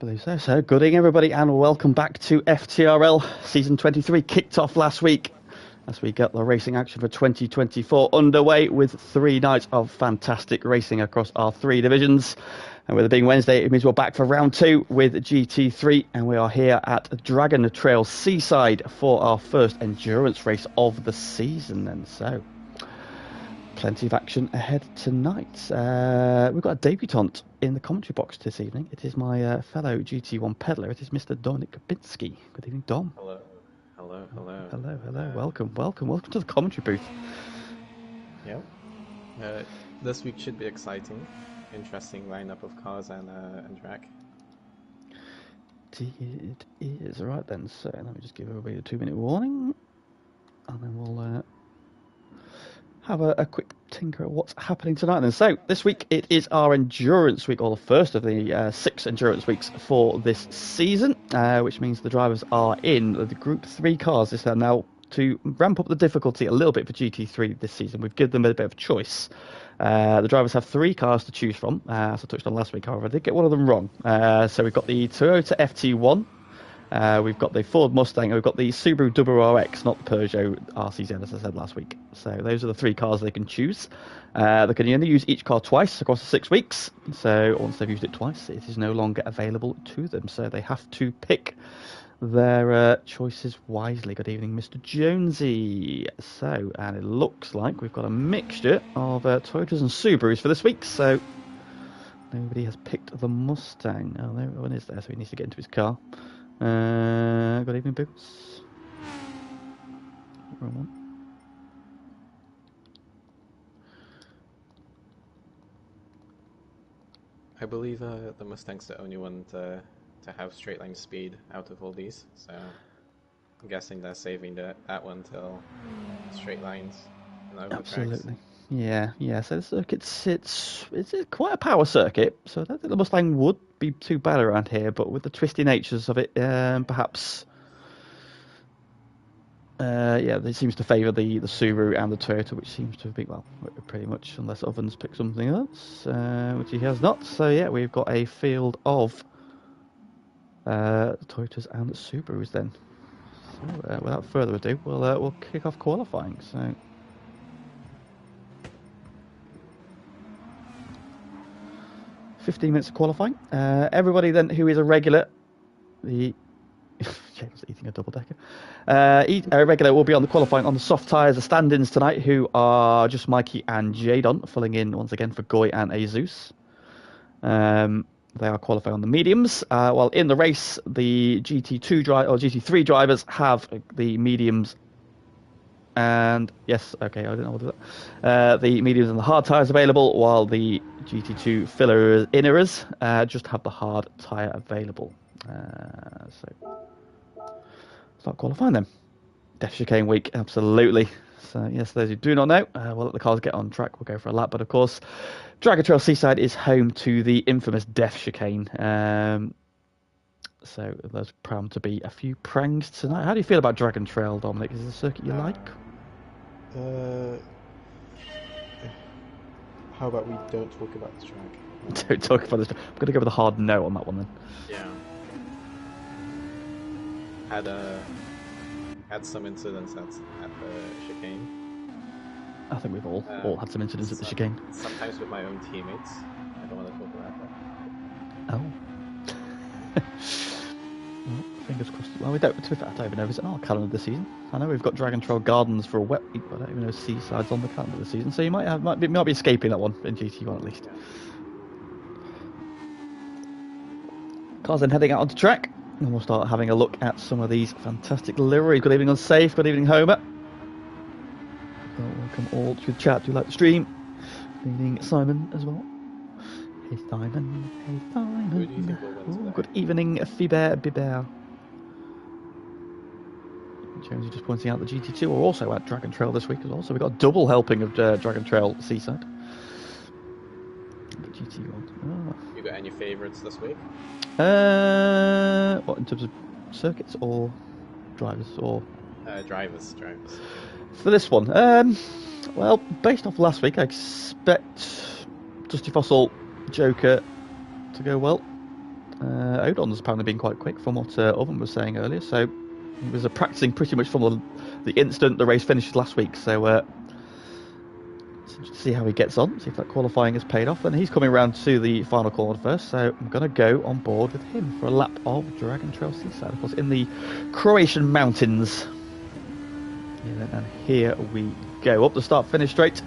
believe so. So, good evening, everybody, and welcome back to FTRL. Season 23 kicked off last week as we got the racing action for 2024 underway with 3 nights of fantastic racing across our 3 divisions. And with it being Wednesday, it means we're back for round 2 with GT3, and we are here at Dragon Trail Seaside for our first endurance race of the season. And so, plenty of action ahead tonight. We've got a debutant in the commentary box this evening. It is my fellow GT1 peddler. It is Mr. Dominic Kabinski. Good evening, Dom. Hello. Hello. Hello. Hello. Hello. Welcome to the commentary booth. Yeah. This week should be exciting. Interesting lineup of cars and track. It is. Right then. So let me just give everybody a 2-minute warning, and then we'll have a quick tinker at what's happening tonight. And so this week it is our endurance week, or the first of the 6 endurance weeks for this season, which means the drivers are in the Group 3 cars this time. Now, to ramp up the difficulty a little bit for GT3 this season, we've given them a bit of choice. The drivers have 3 cars to choose from, as I touched on last week. However, I did get one of them wrong. So we've got the Toyota FT1, we've got the Ford Mustang, and we've got the Subaru WRX, not the Peugeot RCZ, as I said last week. So those are the 3 cars they can choose. They can only use each car twice across the 6 weeks. So once they've used it twice, it is no longer available to them. So they have to pick their choices wisely. Good evening, Mr. Jonesy. So, and it looks like we've got a mixture of Toyotas and Subarus for this week. So nobody has picked the Mustang. Oh, there one is there, so he needs to get into his car. Good evening, Boots. Wrong one. I believe the Mustang's the only one to have straight line speed out of all these, so I'm guessing they're saving that one till straight lines and over Absolutely. tracks. Yeah. So the circuit's it's quite a power circuit, so I don't think the Mustang would be too bad around here. But with the twisty natures of it, perhaps, they seems to favour the Subaru and the Toyota, which seems to be pretty much, unless Ovens pick something else, which he has not. So yeah, we've got a field of Toyotas and Subarus then. So without further ado, we'll kick off qualifying. So. 15 minutes of qualifying. Everybody then who is a regular, James eating a double decker. A regular will be on the qualifying on the soft tyres, the stand-ins tonight, who are just Mikey and Jadon, filling in once again for Goy and Azus. They are qualifying on the mediums. While in the race, the GT3 drivers have the mediums. And yes, okay, I didn't know what to do that. The mediums and the hard tyres available, while the GT2 filler inners just have the hard tyre available. So start qualifying then. Death Chicane week, absolutely. So yes, those who do not know, we'll let the cars get on track. We'll go for a lap, but of course, Dragon Trail Seaside is home to the infamous Death Chicane. So there's proud to be a few prangs tonight. How do you feel about Dragon Trail, Dominic? Is it a circuit you like? How about we don't talk about this track? Don't talk about this. I'm going to go with a hard no on that one then. Yeah. Had some incidents at the chicane. I think we've all had some incidents at the chicane. Sometimes with my own teammates. I don't want to talk about that. Oh. Well, fingers crossed. Well, we don't. To be fair, I don't even know if it's on our calendar this season. I know we've got Dragon Trail Gardens for a wet week, but I don't even know if Seaside's on the calendar this season. So you might be escaping that one in GT1 at least. Cars then heading out onto track, and we'll start having a look at some of these fantastic liveries. Good evening, Unsafe. Good evening, Homer. Welcome all to the chat. Do you like the stream? Good evening, Simon, as well. Hey, Simon. Hey, Simon. Good evening, Biber. Jonesy just pointing out the GT2 are also at Dragon Trail this week as well. So we've got a double helping of Dragon Trail Seaside. The GT1. Oh. You got any favourites this week? What, in terms of circuits or drivers or? Drivers. For this one, well, based off last week, I expect Dusty Fossil, Joker to go well. Odon's apparently been quite quick from what Oven was saying earlier, so he was practicing pretty much from the instant the race finished last week, so see how he gets on, see if that qualifying has paid off. And he's coming around to the final corner first, so I'm going to go on board with him for a lap of Dragon Trail Seaside, of course, in the Croatian mountains. Yeah, and here we go, up the start-finish straight.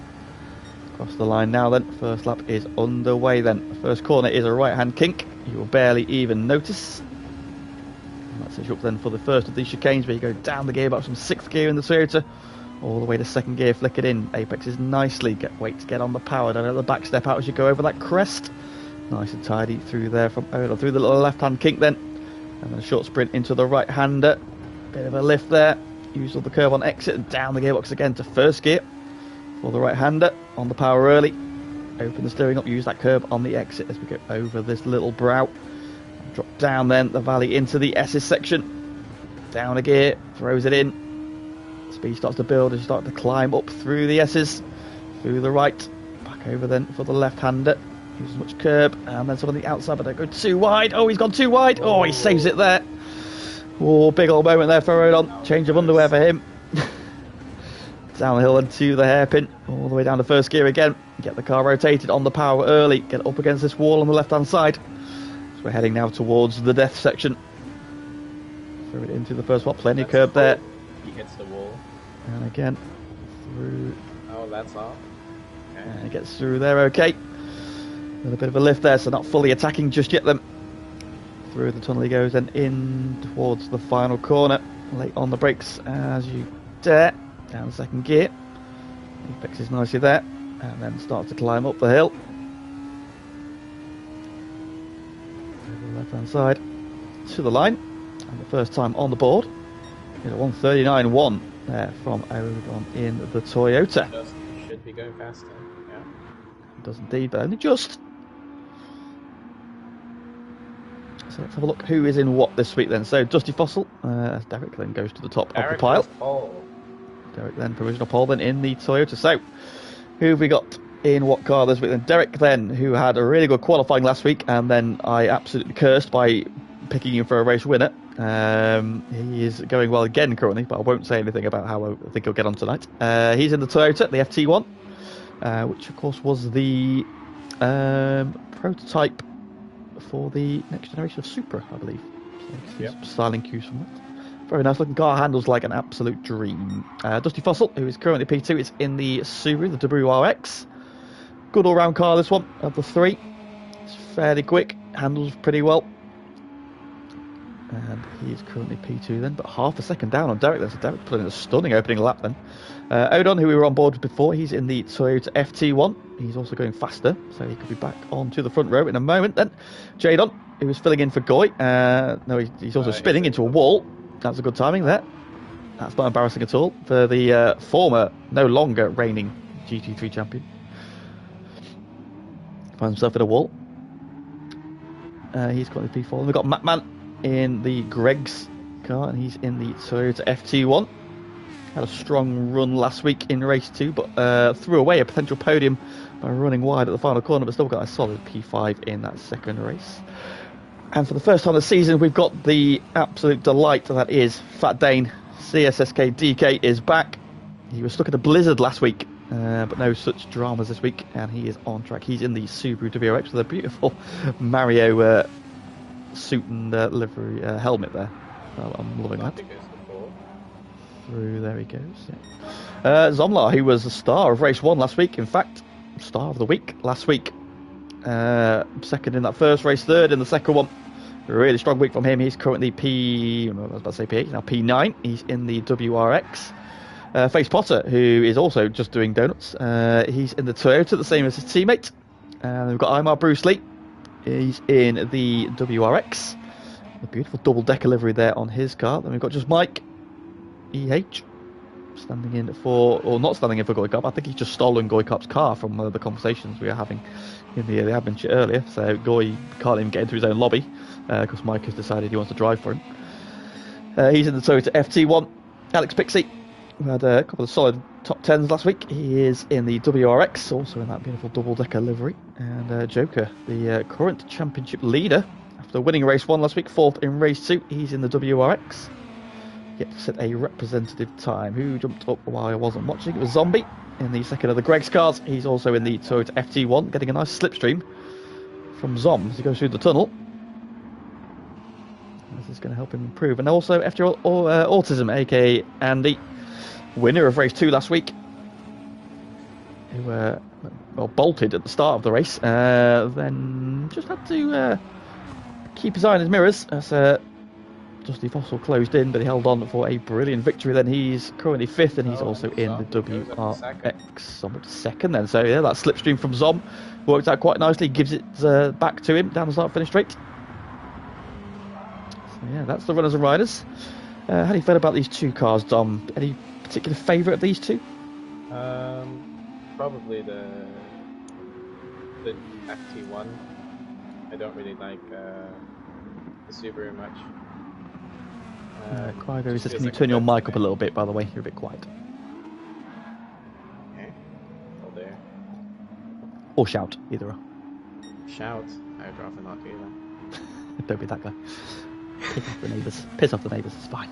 Across the line now then, first lap is underway then. The first corner is a right-hand kink, you will barely even notice. And that sets you up then for the first of these chicanes, where you go down the gearbox from 6th gear in the Toyota, all the way to 2nd gear, flick it in, apexes nicely, wait to get on the power, don't let the back step out as you go over that crest. Nice and tidy through there from Ola, through the little left-hand kink then, and then a short sprint into the right-hander, bit of a lift there, use all the curve on exit and down the gearbox again to 1st gear for the right-hander, on the power early, open the steering up, use that curve on the exit as we go over this little brow, drop down then the valley into the S's section, down a gear, throws it in. Speed starts to build as you start to climb up through the S's, through the right, back over then for the left-hander. Use as much curb, and then some on the outside, but don't go too wide. Oh, he's gone too wide. Oh, he saves it there. Oh, big old moment there for Rodon. Change of underwear for him. Down the hill and to the hairpin, all the way down to 1st gear again. Get the car rotated on the power early. Get up against this wall on the left-hand side. So we're heading now towards the death section. Throw it into the first spot. Plenty of curb there. He hits the wall. And again, through. Oh, that's off. Okay. And it gets through there, okay. With a bit of a lift there, so not fully attacking just yet then. Through the tunnel he goes, and in towards the final corner. Late on the brakes as you dare. Down the 2nd gear. He fixes nicely there. And then starts to climb up the hill. Over the left hand side. To the line. And the first time on the board is a 1:39.1 there from Odon in the Toyota. Should be going faster, yeah. It does indeed, but only just. So let's have a look who is in what this week then. So Dusty Fossil, as Derek then goes to the top of the pile. Derek then, provisional pole then in the Toyota. So who have we got in what car this week then? Derek then, who had a really good qualifying last week, and then I absolutely cursed by picking him for a race winner. He is going well again currently, but I won't say anything about how I think he'll get on tonight. He's in the Toyota, the FT1, which of course was the prototype for the next generation of Supra, I believe. So yep. Styling cues from that. Very nice looking car, handles like an absolute dream. Dusty Fossil, who is currently P2, is in the Subaru, the WRX. Good all-round car, this one, of the 3. It's fairly quick, handles pretty well. And he is currently P2 then, but half a second down on Derek then, so Derek's putting a stunning opening lap then. Odon, who we were on board with before, he's in the Toyota FT1. He's also going faster, so he could be back onto the front row in a moment then. Jadon, who was filling in for Goy. No, he's also spinning into a wall. That's a good timing there. That's not embarrassing at all for the former, no longer reigning GT3 champion. Finds himself in a wall. He's got the P4. We've got Matman in the Greg's car, and he's in the Toyota FT1. Had a strong run last week in race 2, but threw away a potential podium by running wide at the final corner, but still got a solid P5 in that second race. And for the first time this season, we've got the absolute delight that is Fat Dane. CSSK DK is back. He was stuck in a blizzard last week, but no such dramas this week, and he is on track. He's in the Subaru WRX with a beautiful Mario suit and livery helmet there. Well, I'm loving that. Through there he goes. Yeah. Zomlar, who was the star of race 1 last week, in fact, star of the week last week. Second in that first race, third in the second one. A really strong week from him. He's currently I was about to say P8, now P9. He's in the WRX. Face Potter, who is also just doing donuts. He's in the Toyota, the same as his teammate. We've got Imar Bruce Lee. He's in the WRX. A beautiful double-decker livery there on his car. Then we've got just Mike EH standing in for, or not standing in for Goy Cop. I think he's just stolen Goy Cop's car from one of the conversations we were having in the admin chat earlier. So Goy can't even get into his own lobby because Mike has decided he wants to drive for him. He's in the Toyota FT1. Alex Pixie, who had a couple of solid top 10s last week. He is in the WRX, also in that beautiful double-decker livery. And Joker, the current championship leader After winning race 1 last week, 4th in race 2, he's in the WRX. Yet to set a representative time. Who jumped up while I wasn't watching? It was Zombie in the second of the Greg's cars. He's also in the Toyota FT1, getting a nice slipstream from Zom as he goes through the tunnel. This is going to help him improve. And also FTRL Autism, aka Andy, winner of race 2 last week, who bolted at the start of the race, then just had to keep his eye on his mirrors as Dusty Fossil closed in, but he held on for a brilliant victory. Then he's currently 5th, and he's also in the WRX on second then. So yeah, that slipstream from Zom worked out quite nicely, gives it back to him down the start finish straight. So yeah, that's the runners and riders. How do you feel about these 2 cars, Dom? Any particular favourite of these 2? Probably the FT1. I don't really like the Subaru much. Quago says, can you turn your mic up a little bit, by the way? You're a bit quiet. Okay. All there. Or shout, either or. Shout? I'd rather not do that. Don't be that guy. Piss off the neighbours. Piss off the neighbours, it's fine.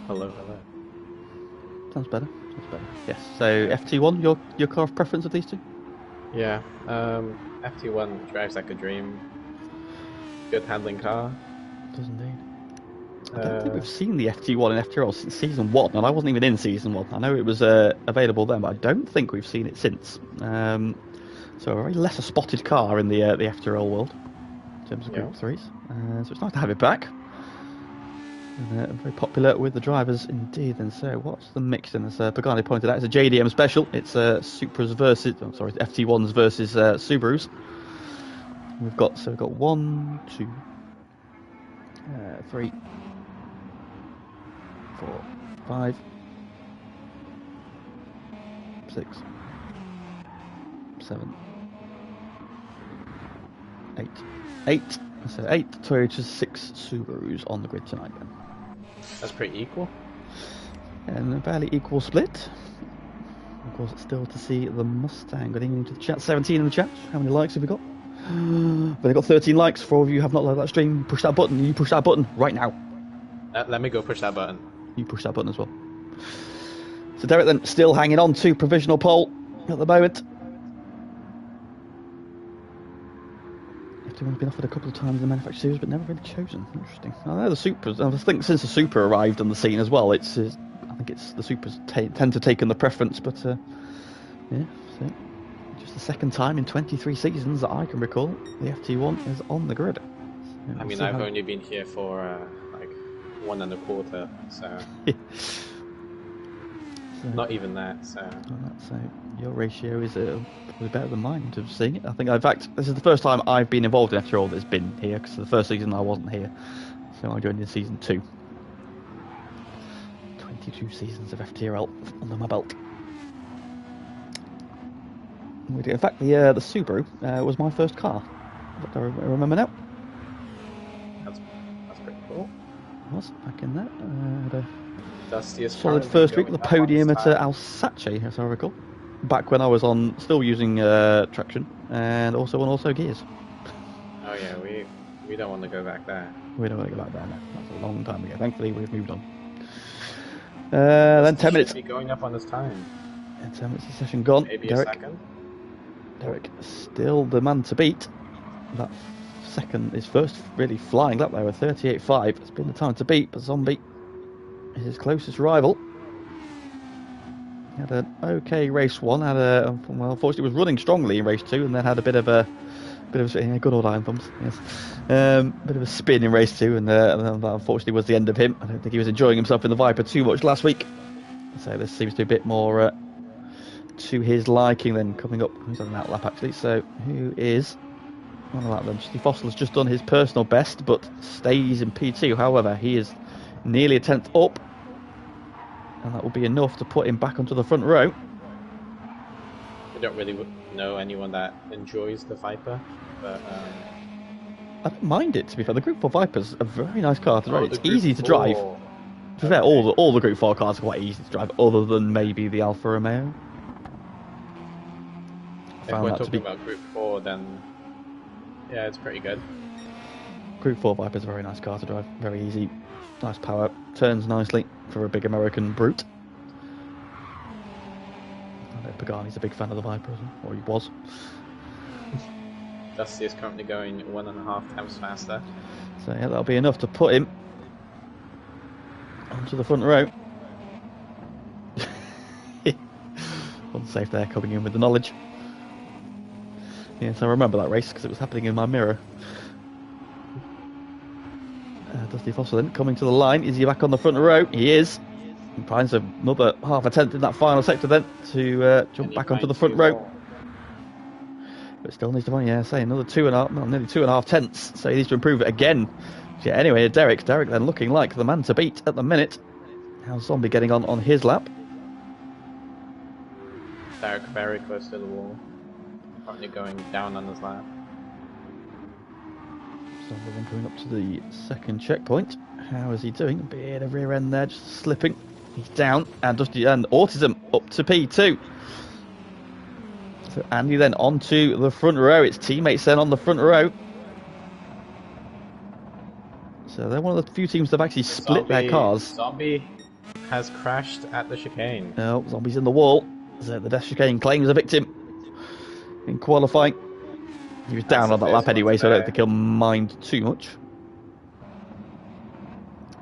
Hello. Sounds better. Yes. So FT1, your car of preference of these 2? Yeah. FT1 drives like a dream. Good handling car. Does indeed. I don't think we've seen the FT1 in FTRL since season 1, and I wasn't even in season 1. I know it was available then, but I don't think we've seen it since. So a very lesser spotted car in the FTRL world in terms of Group 3s. So it's nice to have it back. And, very popular with the drivers indeed. And so, what's the mix? And as Pagani pointed out, it's a JDM special. It's Supras versus, FT1s versus Subarus. We've got 1, 2, 3, 4, 5, 6, 7, 8. 8. So 8 Toyotas, 6 Subarus on the grid tonight then. That's pretty equal. And a fairly equal split. Of course, still to see the Mustang. Good evening to the chat. 17 in the chat. How many likes have we got? But I got 13 likes. For all of you who have not liked that stream, push that button. You push that button right now. Let me go push that button. You push that button as well. So Derek then still hanging on to provisional pole at the moment. Everyone's been offered a couple of times in the manufacturer series, but never really chosen. Interesting. I know the Supras. I think since the Supra arrived on the scene as well, I think it's the Supras tend to take on the preference. But yeah, so just the second time in 23 seasons that I can recall the FT1 is on the grid. So I mean, I've only been here for like 1 1/4, so. So, not even that, so your ratio is probably better than mine in terms of seeing it. I think, in fact, this is the first time I've been involved in FTRL that's been here, because the first season I wasn't here, so I joined in season 2. 22 seasons of FTRL under my belt. In fact, the Subaru was my first car. I remember now. That's pretty cool. It was back in that. Had a solid first week, the podium at Alsace, as I recall. Back when I was still using traction, and also on also gears. Oh yeah, we don't want to go back there. We don't want to go back there. No. That's a long time ago. Thankfully, we've moved on. Then 10 minutes. Be going up on this time. And 10 minutes of session gone. Maybe a second. Derek still the man to beat. That second, his first really flying lap there with 38.5. It's been the time to beat, but Zombie is his closest rival. He had an okay race 1. Unfortunately was running strongly in race 2, and then had a bit of a good old iron thumbs. Yes, bit of a spin in race 2, and that unfortunately was the end of him. I don't think he was enjoying himself in the Viper too much last week. So this seems to be a bit more to his liking. Then coming up, who's on an outlap actually? So who is on a lap then? Steve Fossil has just done his personal best, but stays in P2. However, he is nearly a 10th up, and that will be enough to put him back onto the front row. I don't really know anyone that enjoys the Viper, but I don't mind it, to be fair. The Group 4 Viper's a very nice car to drive. It's easy to drive. To be fair, all the Group 4 cars are quite easy to drive, other than maybe the Alfa Romeo. If we're talking about Group 4, then yeah, it's pretty good. Group 4 Viper's a very nice car to drive, very easy, nice power, turns nicely for a big American brute. I know Pagani's a big fan of the Viper, or he was. Dusty is currently going 1.5 times faster. So yeah, that'll be enough to put him onto the front row. Unsafe there, coming in with the knowledge. Yes, I remember that race because it was happening in my mirror. Dusty Foster then coming to the line. Is he back on the front row? He is. He finds another half a tenth in that final sector then to jump back onto the front row. But still needs to find, yeah, say another nearly 2.5 tenths. So he needs to improve it again. Yeah, anyway, Derek then looking like the man to beat at the minute. How's Zombie getting on his lap? Derek very close to the wall. Currently going down on his lap. Zombie then coming up to the second checkpoint. How is he doing? A bit of rear end there, just slipping. He's down, and Dusty and Autism up to P2. So Andy then onto the front row. It's teammates then on the front row. So they're one of the few teams that have actually split their cars. Zombie has crashed at the chicane. No, Zombie's in the wall. So the dash chicane claims a victim in qualifying. He was down on that lap anyway, so I don't think he'll mind too much.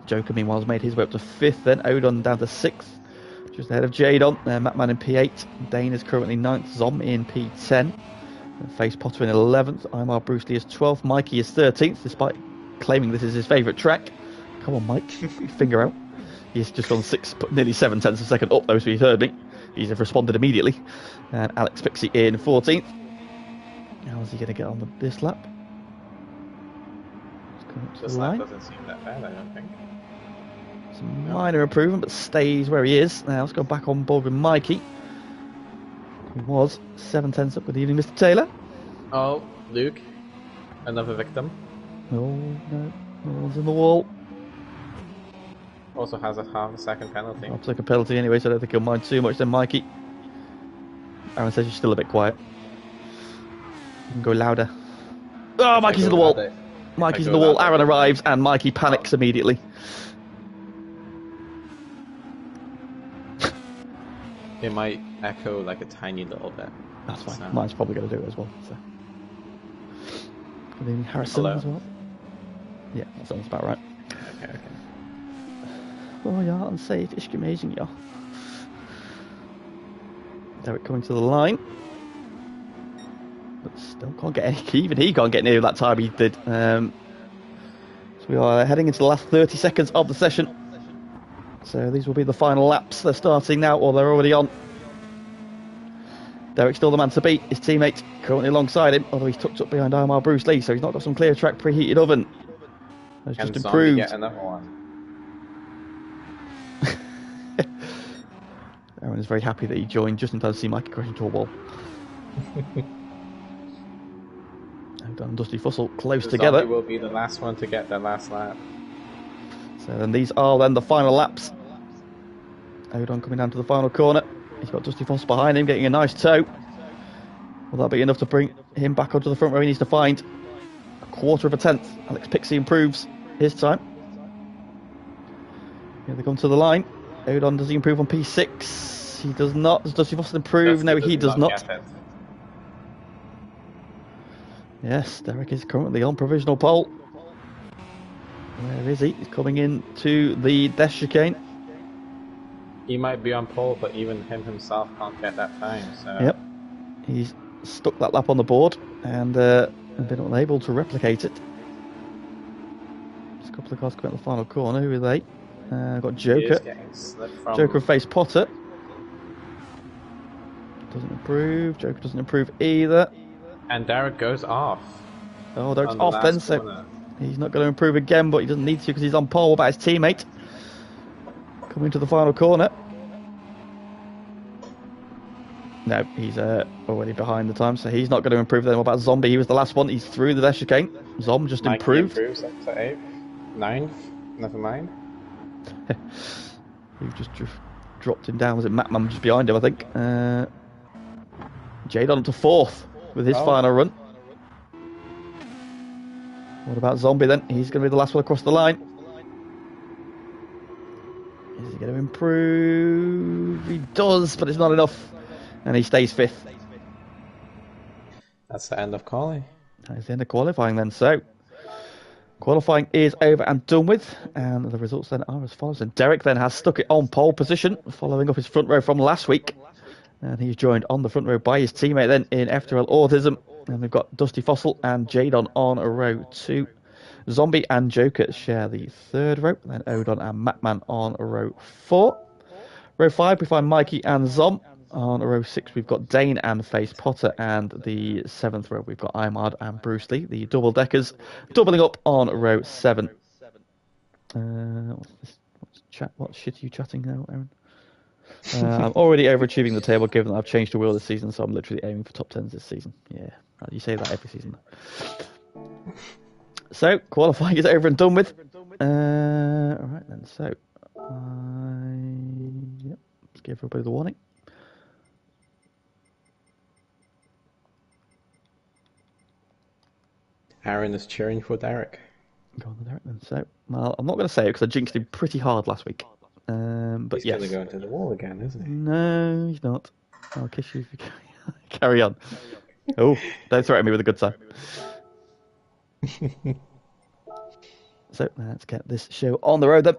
Joker, meanwhile, has made his way up to 5th then. Odon down to 6th. Just ahead of Jadon. Matman in P8. Dane is currently 9th. Zom in P10. Face Potter in 11th. Imar Bruce Lee is 12th. Mikey is 13th, despite claiming this is his favourite track. Come on, Mike. Finger out. He's just on 6, nearly 7 tenths of a second up, though, so he's heard me. He's responded immediately. And Alex Pixie in 14th. How's he going to get on this lap? This lap doesn't seem that bad, I don't think. Some minor improvement, but stays where he is. Now let's go back on board with Mikey. He was 7 tenths up. Good evening, Mr. Taylor. Oh, Luke. Another victim. Oh, no. No one's in the wall. Also has a half a second penalty. I'll take a penalty anyway, so I don't think he'll mind too much then, Mikey. Aaron says you're still a bit quiet. You can go louder. Oh, Mikey's in the wall. Mikey's in the wall. Aaron arrives, and Mikey panics immediately. It might echo like a tiny little bit. That's fine. Mine's probably going to do it as well. So. Good evening, Harrison as well. Yeah, that sounds about right. Okay. Oh, ja, unsafe. Ist amazing, ja. Derek coming to the line. But still can't get any. Even he can't get near that time he did. So we are heading into the last 30 seconds of the session. So these will be the final laps. They're starting now, or they're already on. Derek's still the man to beat. His teammate currently alongside him, although he's tucked up behind Imar Bruce Lee, so he's not got some clear track preheated oven. Has just improved. Get another one. Aaron is very happy that he joined just in time to see Mikey crash into a wall. And Dusty Fussell close together. Zombie will be the last one to get their last lap. So then these are then the final laps. Odon coming down to the final corner. He's got Dusty Foss behind him, getting a nice tow. Will that be enough to bring him back onto the front row? He needs to find a 1/4 tenth. Alex Pixie improves his time. Here they come to the line. Odon, does he improve on P6? He does not. Does Dusty Foss improve? No, he does not. Yes, Derek is currently on provisional pole. Where is he? He's coming in to the death chicane. He might be on pole, but even him himself can't get that time. So. Yep, he's stuck that lap on the board and been unable to replicate it. There's a couple of cars coming out the final corner. Who are they? Got Joker. Joker and Face Potter. Doesn't improve. Joker doesn't improve either. And Derek goes off. Oh, Derek's off then, so he's not going to improve again, but he doesn't need to because he's on pole. What about his teammate? Coming to the final corner. No, he's already behind the time, so he's not going to improve then. What about Zombie? He was the last one. He's through the dash chicane. Zom just improved. Improves up to 8th, 9th, never mind. Who just dropped him down? Was it Matman just behind him, I think? Jadon up to 4th with his final run. What about Zombie then? He's going to be the last one across the line. Is he going to improve? He does, but it's not enough. And he stays 5th. That's the end of quali. That is the end of qualifying then. So, qualifying is over and done with. And the results then are as follows. And Derek then has stuck it on pole position, following up his front row from last week. And he's joined on the front row by his teammate then in FTRL Autism. And we've got Dusty Fossil and Jadon on row 2. Zombie and Joker share the 3rd row. Then Odon and Matman on row 4. Row 5 we find Mikey and Zom. On row 6 we've got Dane and Face Potter. And the 7th row we've got Imard and Bruce Lee. The double deckers doubling up on row 7. What's this? What shit are you chatting now, Aaron? I'm already overachieving the table given that I've changed the wheel this season, so I'm literally aiming for top 10s this season. Yeah, you say that every season. So, qualifying is over and done with. Alright then, so let's give everybody the warning. Aaron is cheering for Derek. Go on, Derek then. So, well, I'm not going to say it because I jinxed him pretty hard last week. But he's yes. going to go into the wall again, isn't he? No, he's not. I'll kiss you if you carry on. Oh, don't threaten me with a good time. So let's get this show on the road then.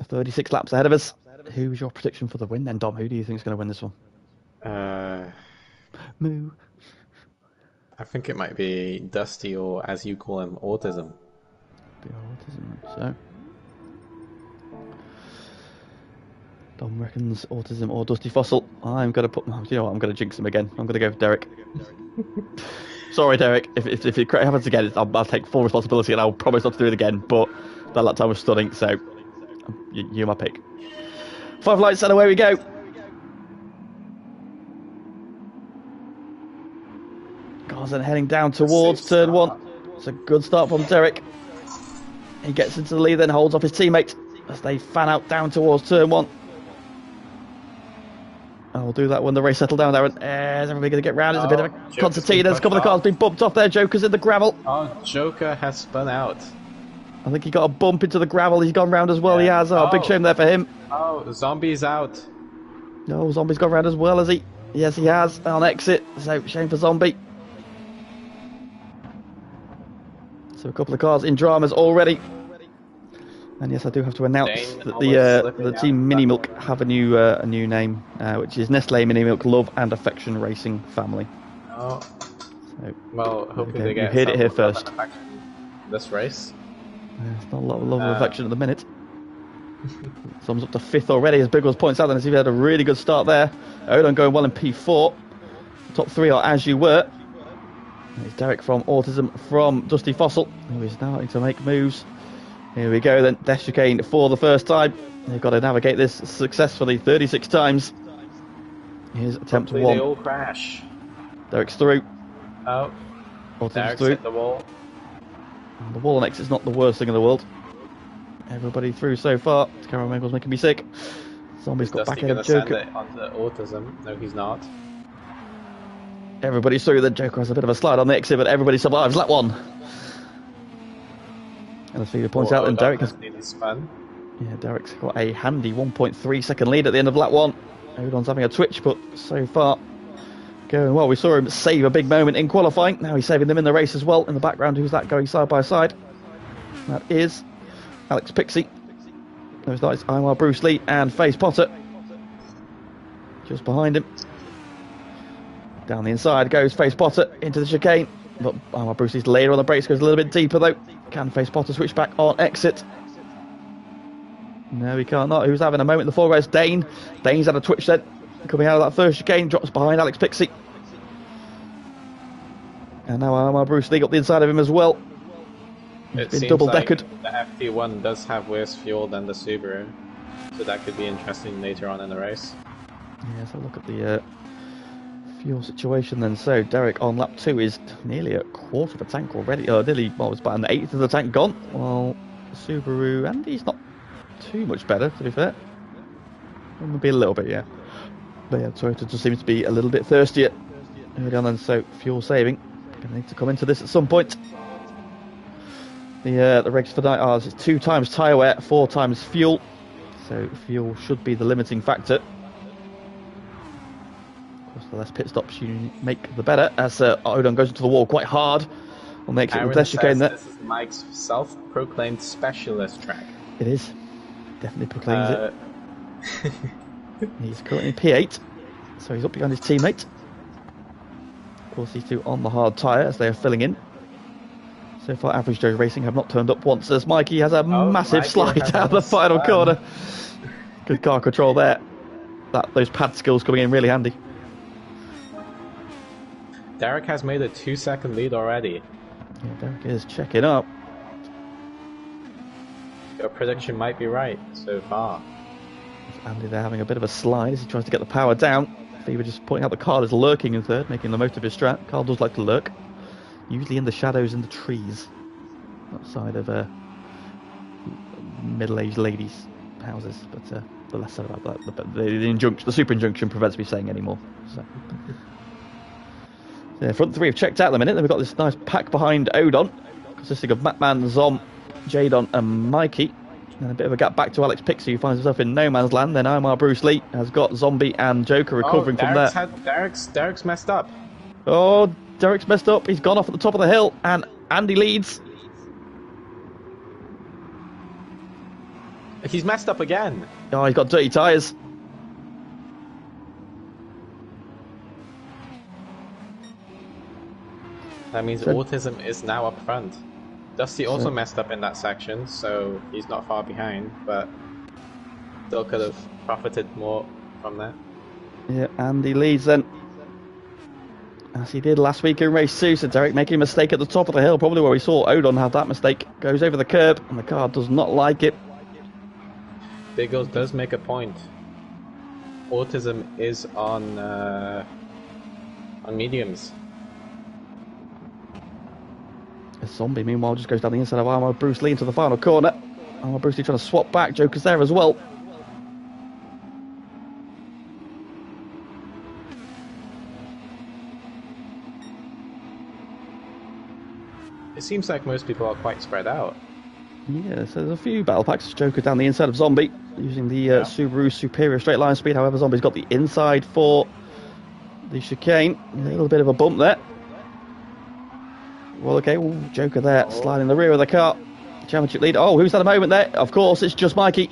36 laps ahead of us. Who's your prediction for the win then, Dom? Who do you think is going to win this one? Moo. I think it might be Dusty, or as you call him, Autism. Autism. So Dom reckons Autism or Dusty Fossil. I'm going to put... You know what? I'm going to jinx him again. I'm going to go for Derek. Sorry, Derek. If it happens again, I'll take full responsibility and I'll promise not to do it again. But that lap time was stunning, so you're my pick. 5 lights and away we go. Garzan heading down towards turn 1. It's a good start from Derek. He gets into the lead, then holds off his teammate as they fan out down towards turn 1. I'll do that when the race settles down, Aaron. Is everybody going to get round? It's a bit of a concertina. A couple of the cars been bumped off there. Joker's in the gravel. Oh, Joker has spun out. I think he got a bump into the gravel. He's gone round as well. Yeah. He has. Oh, big shame there for him. Oh, Zombie's out. No, Zombie's gone round as well, has he? Yes, he has. On exit. So, shame for Zombie. So, a couple of cars in dramas already. And yes, I do have to announce that the team Mini Milk have a new name, which is Nestle Mini Milk Love and Affection Racing Family. Oh. So, well, hopefully they get. You heard it here first. This race. It's not a lot of love and affection at the minute. Thumbs up to 5th already, as Biggles points out. Then as he had a really good start there. Odon going well in P4. The top 3 are As You Were. It's Derek from Autism from Dusty Fossil, who is now having to make moves. Here we go then, Death Chicane for the first time. They've got to navigate this successfully 36 times. Here's attempt 1. They all crash. Derek's through. Oh. Autism's through. The wall. The wall and exit's not the worst thing in the world. Everybody through so far. Cameron Mangle's making me sick. Zombie's got back in a Joker. Send it onto Autism. No, he's not. Everybody's through. The Joker has a bit of a slide on the exit, but everybody survives. Lap 1. And as Feeder points out, then Derek has... Yeah, Derek's got a handy 1.3 second lead at the end of lap 1. Odon's having a twitch, but so far going well. We saw him save a big moment in qualifying. Now he's saving them in the race as well. In the background, who's that going side by side? That is Alex Pixie. Those guys, Imar Bruce Lee and Face Potter. Just behind him. Down the inside goes Face Potter into the chicane. But Imar Bruce Lee's later on the brakes, goes a little bit deeper though. Can Face Potter switch back on exit? No, he can't not. Who's having a moment in the foreground? Dane. Dane's had a twitch then. Coming out of that first chicane, drops behind Alex Pixie. And now Imar Bruce Lee got the inside of him as well. He's been double-deckered. Like the FT1 does have worse fuel than the Subaru, so that could be interesting later on in the race. Yeah, so look at the fuel situation then. So Derek on lap 2 is nearly a quarter of a tank already. Nearly, well, it's about an eighth of the tank gone. Well, Subaru, and he's not too much better, to be fair. Maybe a little bit, yeah. But yeah, Toyota just seems to be a little bit thirstier early on, and so fuel saving. Gonna need to come into this at some point. The regs for night is 2 times tyre wear, 4 times fuel. So fuel should be the limiting factor. Of course, the less pit stops you make, the better. As Odon goes into the wall quite hard, will make it with less chicane there. This is Mike's self-proclaimed specialist track. It is. Definitely proclaims it. He's currently P8, so he's up behind his teammate. Of course, these two on the hard tyre as they are filling in. So far, Average Joe Racing have not turned up once, as Mikey has a massive slide down the final corner. Good car control there. Those pad skills coming in really handy. Derek has made a 2-second lead already. Yeah, Derek is checking up. Your prediction might be right so far. Andy there having a bit of a slide as he tries to get the power down. Fever just pointing out that Carl is lurking in third, making the most of his strat. Carl does like to lurk, usually in the shadows in the trees outside of middle-aged ladies' houses. But the less said about that, the super injunction prevents me saying any more. So. Yeah, front three have checked out in a minute. Then we've got this nice pack behind Odon, consisting of Matman, Zom, Jadon, and Mikey. And a bit of a gap back to Alex Pixie, who finds himself in no man's land. Then Omar Bruce Lee has got Zombie and Joker recovering from there. Derek's messed up. Oh, Derek's messed up. He's gone off at the top of the hill, and Andy leads. He's messed up again. Oh, he's got dirty tyres. That means Autism is now up front. Dusty also messed up in that section, so he's not far behind, but still could have profited more from that. Yeah, Andy leads then. As he did last week in race 2, so Derek making a mistake at the top of the hill, probably where we saw Odon have that mistake. Goes over the curb, and the car does not like it. Big Girls does make a point. Autism is on mediums. A Zombie, meanwhile, just goes down the inside of Armour Bruce Lee into the final corner. Armour Bruce Lee trying to swap back. Joker's there as well. It seems like most people are quite spread out. Yeah, so there's a few battle packs. Joker down the inside of Zombie, using the Subaru Superior straight line speed. However, Zombie's got the inside for the chicane. A little bit of a bump there. Well, okay, Joker there, sliding the rear of the car. Championship lead. Oh, who's had a moment there? Of course, it's just Mikey.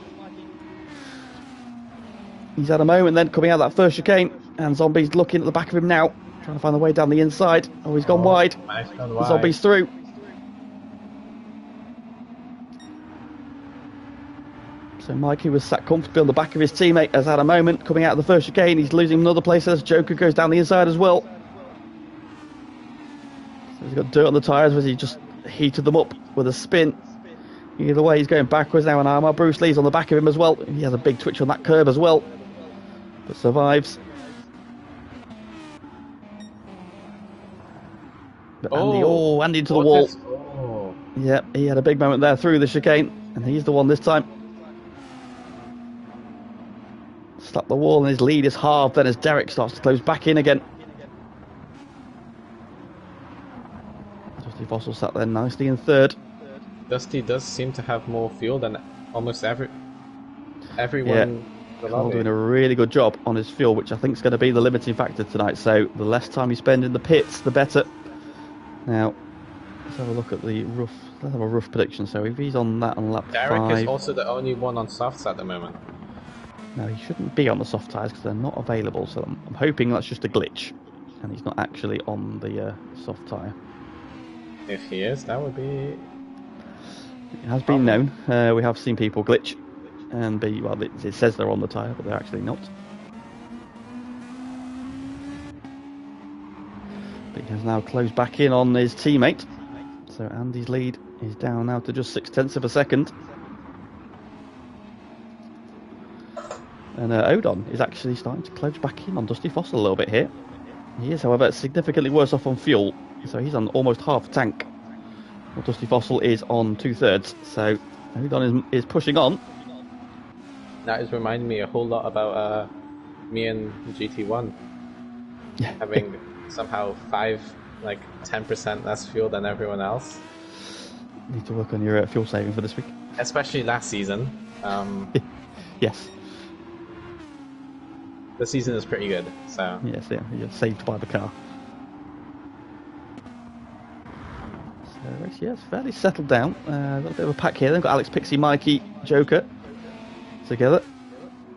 He's had a moment then, coming out of that first chicane. And Zombie's looking at the back of him now, trying to find the way down the inside. Oh, he's gone wide. Nice, gone wide. Zombie's through. So Mikey was sat comfortably on the back of his teammate, has had a moment, coming out of the first chicane. He's losing another place as Joker goes down the inside as well. He's got dirt on the tyres as he just heated them up with a spin. Either way, he's going backwards now, and Armour Bruce Lee's on the back of him as well. He has a big twitch on that curb as well, but survives. But Andy into the wall. Oh. Yeah, he had a big moment there through the chicane, and he's the one this time. Slapped the wall, and his lead is halved then as Derek starts to close back in again. Dusty Fossil sat there nicely in third. Dusty does seem to have more fuel than almost everyone. Yeah, Carl doing a really good job on his fuel, which I think is going to be the limiting factor tonight. So the less time you spend in the pits, the better. Now, let's have a look at the rough. Let's have a rough prediction. So if he's on that on lap 5, Derek is also the only one on softs at the moment. No, he shouldn't be on the soft tyres because they're not available. So I'm hoping that's just a glitch, and he's not actually on the soft tyre. If he is, that would be. It has been known. We have seen people glitch and be, well, it says they're on the tyre, but they're actually not. But he has now closed back in on his teammate. So Andy's lead is down now to just 0.6 of a second. And Odon is actually starting to close back in on Dusty Fossil a little bit here. He is, however, significantly worse off on fuel. So he's on almost half a tank. Well, Dusty Fossil is on 2/3. So Odon is pushing on. That is reminding me a whole lot about me and GT1 Yeah. having somehow 10% less fuel than everyone else. Need to work on your fuel saving for this week. Especially last season. Yes. The season is pretty good, so... Yes, yeah, you're saved by the car. So, race, yeah, it's fairly settled down. Got a bit of a pack here. They've got Alex, Pixie, Mikey, Joker together.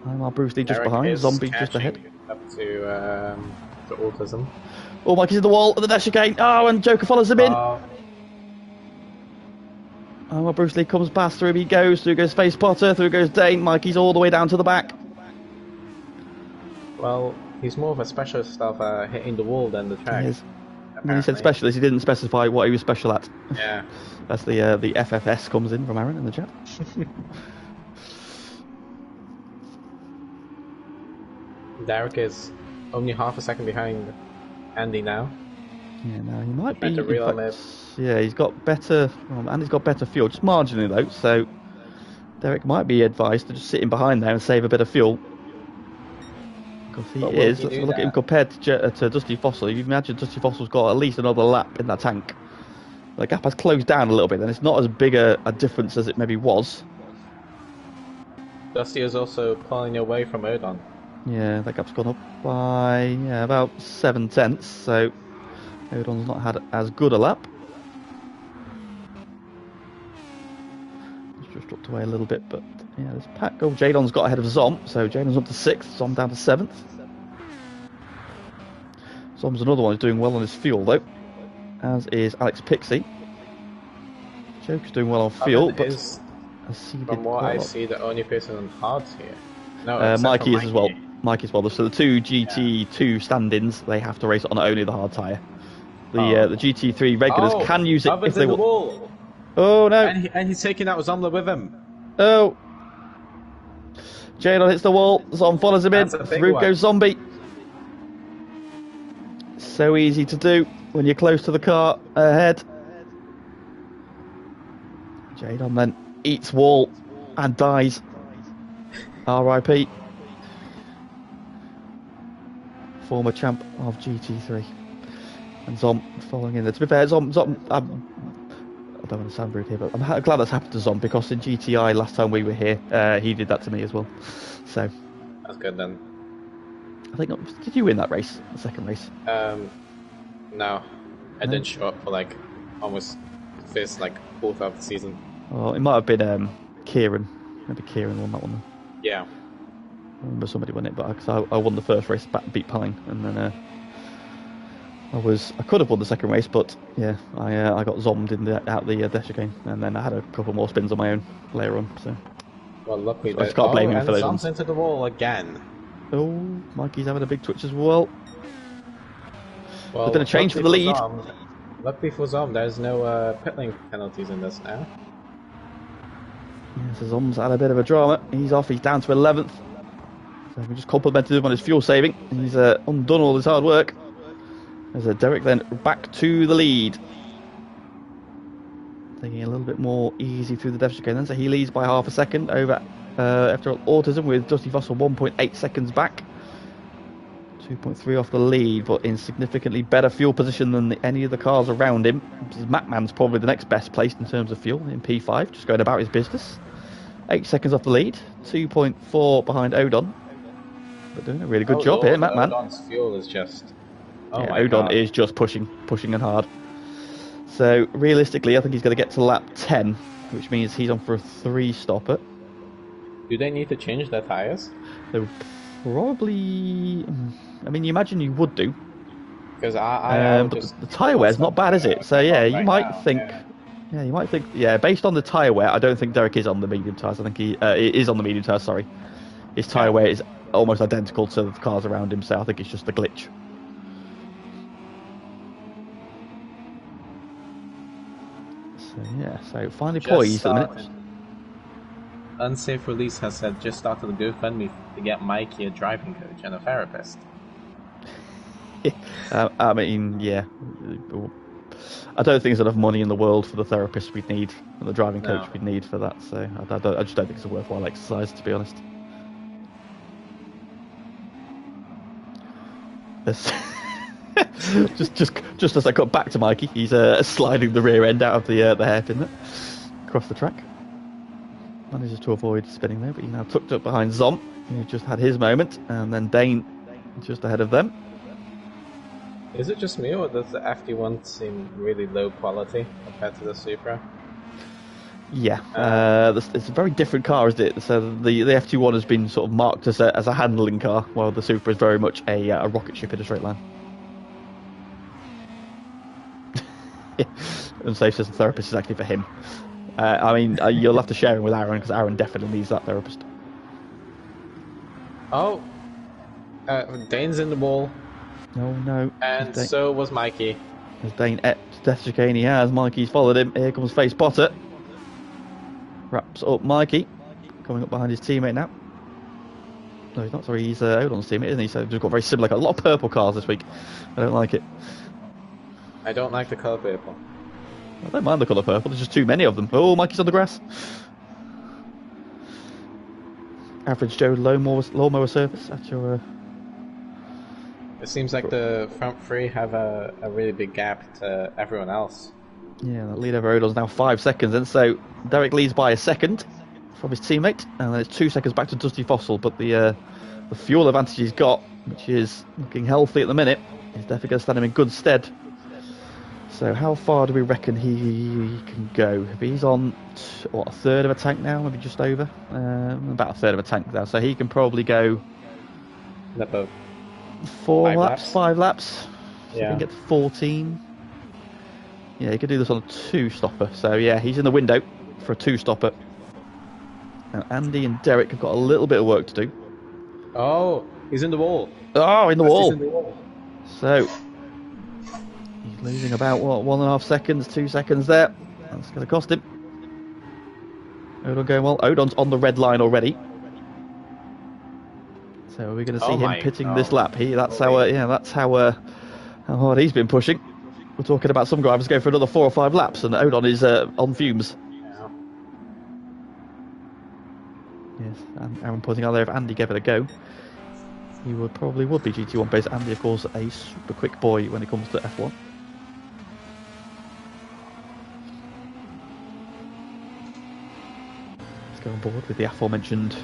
And our Bruce Lee just Derek behind, is Zombie just ahead. Up to autism. Oh, Mikey's in the wall at the dash again. Oh, and Joker follows him in. Oh, well, Bruce Lee comes past, through he goes, through goes Face Potter, through goes Dane. Mikey's all the way down to the back. Well, he's more of a specialist of hitting the wall than the track. He is. When he said specialist, he didn't specify what he was special at. Yeah. That's the FFS comes in from Aaron in the chat. Derek is only half a second behind Andy now. Yeah, now he might be. Better reel him in. Yeah, he's got better, and he's got better fuel, just marginally though. So Derek might be advised to just sit in behind there and save a bit of fuel. Because he is. Let's look at him compared to Dusty Fossil. You imagine Dusty Fossil's got at least another lap in that tank. The gap has closed down a little bit, and it's not as big a difference as it maybe was. Dusty is also pulling away from Odon. Yeah, that gap's gone up by about 7/10, so Odon's not had as good a lap. It's just dropped away a little bit, but yeah, this pack. Oh, Jadon's got ahead of Zom, so Jadon's up to 6th, Zom down to 7th. Zom's another one who's doing well on his fuel though, as is Alex Pixie. Joker's doing well on fuel, but from what I see, the only person on hards here. No, Mikey is as well. Mikey as well. So the two GT2 stand-ins, they have to race on only the hard tyre. The GT3 regulars can use it if they want. Oh no! And he's taking out Zomla with him. Oh! Jadon hits the wall. Zom follows him in. Through goes Zombie. So easy to do when you're close to the car ahead. Jadon then eats wall and dies. R.I.P. Former champ of GT3. And Zom following in there. To be fair, Zom I don't want to sound rude here, but I'm glad that's happened to Zom, because in GTI last time we were here, he did that to me as well. So that's good then. I think, did you win that race, the second race? No, I didn't show up for almost first fourth of the season. Oh, it might have been Kieran. Maybe Kieran won that one then. Yeah. I remember somebody won it, but I won the first race, beat Pine, and then I could have won the second race, but yeah, I got zommed out the dash again, and then I had a couple more spins on my own later on. So well, luckily, I just can't blame him for those ones. Into the wall again. Oh, Mikey's having a big twitch as well. There's been a change for the lead. Luckily for Zom, there's no pit lane penalties in this now. Yeah, so Zom's had a bit of a drama. He's off. He's down to 11th. So we just complimented him on his fuel saving. He's undone all his hard work. There's Derek then back to the lead. Taking a little bit more easy through the deficit again then. So he leads by half a second over FTRL Autism, with Dusty Fossil 1.8 seconds back. 2.3 off the lead, but in significantly better fuel position than any of the cars around him. Macman's probably the next best placed in terms of fuel in P5, just going about his business. 8 seconds off the lead, 2.4 behind Odon. But doing a really good job here, Macman. Odon's fuel is just... Odon is just pushing and hard. So realistically, I think he's going to get to lap 10, which means he's on for a 3-stopper. Do they need to change their tyres? They would probably... I mean, you imagine you would do. Because the tyre wear's not bad, is it? So yeah, you might think... Yeah, you might think... Yeah, based on the tyre wear, I don't think Derek is on the medium tyres. I think he is on the medium tyres, sorry. His tyre wear is almost identical to the cars around him, so I think it's just a glitch. So yeah, so finally poised at the minute. Unsafe Release has said just started the GoFundMe to get Mikey a driving coach and a therapist. I mean, yeah. I don't think there's enough money in the world for the therapist we'd need and the driving coach we'd need for that. So I just don't think it's a worthwhile exercise, to be honest. just as I got back to Mikey, he's sliding the rear end out of the hairpin there, across the track. Manages to avoid spinning there, but he's now tucked up behind Zom, who just had his moment, and then Dane just ahead of them. Is it just me, or does the FT1 seem really low quality compared to the Supra? Yeah, it's a very different car, isn't it? So the FT1 has been sort of marked as a handling car, while the Supra is very much a rocket ship in a straight line. Yeah, Unsafe says the therapist is actually for him. I mean, you'll have to share him with Aaron, because Aaron definitely needs that therapist. Oh, Dane's in the wall. Oh no. And so was Mikey. As Dane epped Death Chicane, he has. Mikey's followed him. Here comes Face Potter. Wraps up Mikey. Coming up behind his teammate now. No, he's not. Sorry, he's Odon's teammate, isn't he? So they've got very similar. Got a lot of purple cars this week. I don't like it. I don't like the colour purple. I don't mind the colour purple. There's just too many of them. Oh, Mikey's on the grass. Average Joe lawnmower surface at your... It seems like the front three have a really big gap to everyone else. Yeah, the lead over Odon's now 5 seconds, and so Derek leads by a second from his teammate, and then it's 2 seconds back to Dusty Fossil. But the fuel advantage he's got, which is looking healthy at the minute, is definitely going to stand him in good stead. So how far do we reckon he can go? If he's on what, a third of a tank now, maybe just over, about a third of a tank now. So he can probably go About 5 laps. So Yeah. he can get to 14. Yeah, he could do this on a 2-stopper. So yeah, he's in the window for a 2-stopper. Now Andy and Derek have got a little bit of work to do. Oh, he's in the wall. Oh, in the He's wall. in the wall. So he's losing about what, 1.5 seconds, 2 seconds there. That's going to cost him. Odon going well. Odon's on the red line already. So we're going to see him pitting this lap. That's how hard he's been pushing. We're talking about some drivers going for another 4 or 5 laps, and Odon is on fumes. Yeah. Yes, and Aaron pointing out there, if Andy gave it a go, he would be GT1 based. Andy, of course, a super quick boy when it comes to F1. Let's go on board with the aforementioned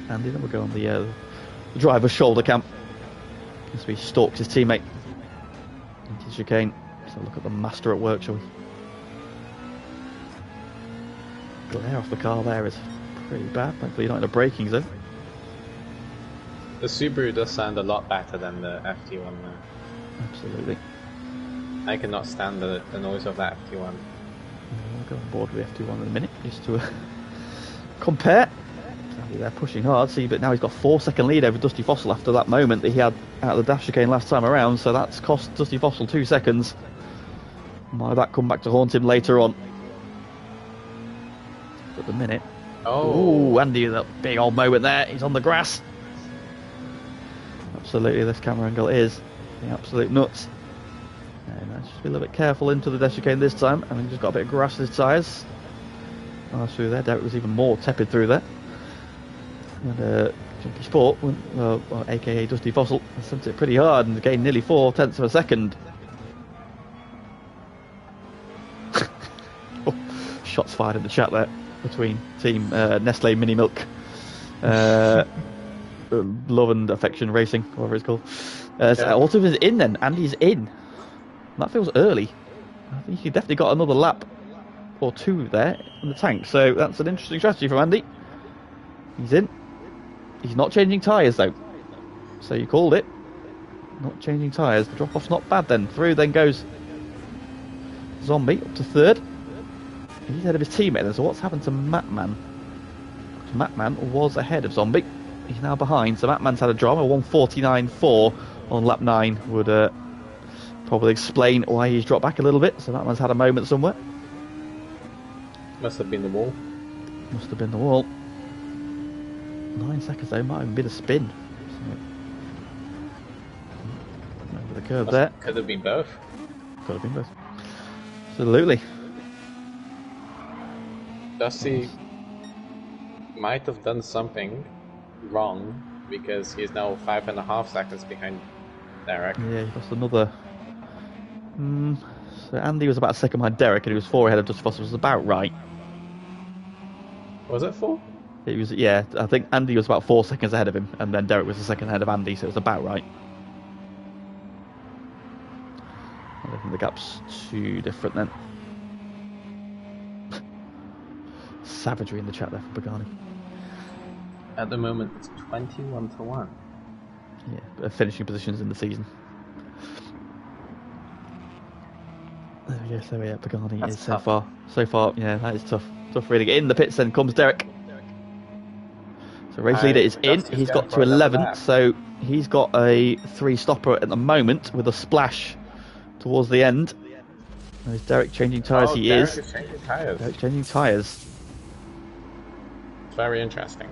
Andy. Then we'll go on the driver's shoulder cam as we stalks his teammate into chicane. So look at the master at work, shall we? Glare off the car there is pretty bad. Thankfully you're not in a braking zone. The Subaru does sound a lot better than the FT1 now. Absolutely. I cannot stand the noise of that FT1. We'll go on board with the FT1 in a minute just to compare. They're pushing hard, see, but now he's got 4-second lead over Dusty Fossil after that moment that he had out of the dash chicane last time around, so that's cost Dusty Fossil 2 seconds. Might that come back to haunt him later on. But at the minute... Oh, Andy, that big old moment there. He's on the grass. Absolutely, this camera angle is the absolute nuts. And let's just be a little bit careful into the dash chicane this time. I mean, he's just got a bit of grass in his tyres. Oh, through there. Derek was even more tepid through there. And Junkie Sport, aka Dusty Fossil, sent it pretty hard and gained nearly 4/10 of a second. Shots fired in the chat there between Team Nestle Mini Milk, Love and Affection Racing, whatever it's called. Autumn is in then. Andy's in. That feels early. I think he definitely got another lap or 2 there in the tank. So that's an interesting strategy from Andy. He's in. He's not changing tyres though. So you called it. Not changing tyres. The drop-off's not bad then. Through then goes Zombie up to 3rd. He's ahead of his teammate then. So what's happened to Matman? Matman was ahead of Zombie. He's now behind. So Matman's had a drama. 1:49.4 on lap 9 would probably explain why he's dropped back a little bit. So Matman's had a moment somewhere. Must have been the wall. Must have been the wall. 9 seconds though, might have been a spin. So, over the curve there. Could have been both. Could have been both. Absolutely. Dusty might have done something wrong because he's now 5.5 seconds behind Derek. Yeah, he lost another. So Andy was about a second behind Derek, and he was 4 ahead of Dusty Foster. Was about right. Was it 4? It was, yeah. I think Andy was about 4 seconds ahead of him, and then Derek was a second ahead of Andy, so it was about right. I don't think the gap's too different then. Savagery in the chat there for Pagani. At the moment, it's 21-1. Yeah, finishing positions in the season. There we go. So yeah, Pagani That's is tough. so far. Yeah, that is tough. Tough really. In the pits, then comes Derek. So race leader is in. He's got to 11, so he's got a 3-stopper at the moment with a splash towards the end. Is Derek changing tyres? He Derek is. changing tyres. Derek's changing tyres. Very interesting.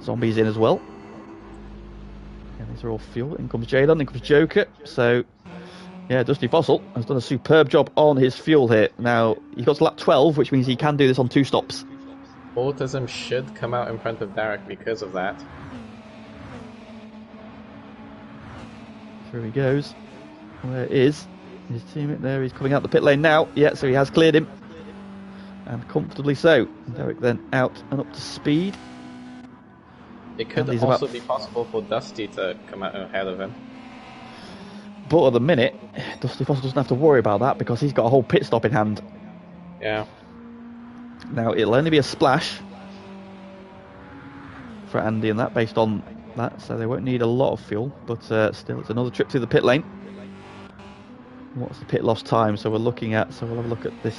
Zombies in as well. And these are all fuel. In comes Jadon, in comes Joker. So, yeah, Dusty Fossil has done a superb job on his fuel here. Now, he got to lap 12, which means he can do this on 2 stops. Autism should come out in front of Derek because of that. Here he goes. Where is his teammate there? He's coming out the pit lane now. Yeah, so he has cleared him. And comfortably so. Derek then out and up to speed. It could also be possible for Dusty to come out ahead of him. But at the minute, Dusty Foster doesn't have to worry about that because he's got a whole pit stop in hand. Yeah. Now, it'll only be a splash for Andy and that, based on that, so they won't need a lot of fuel, but still, it's another trip through the pit lane. What's the pit loss time? So we're looking at, so we'll have a look at this.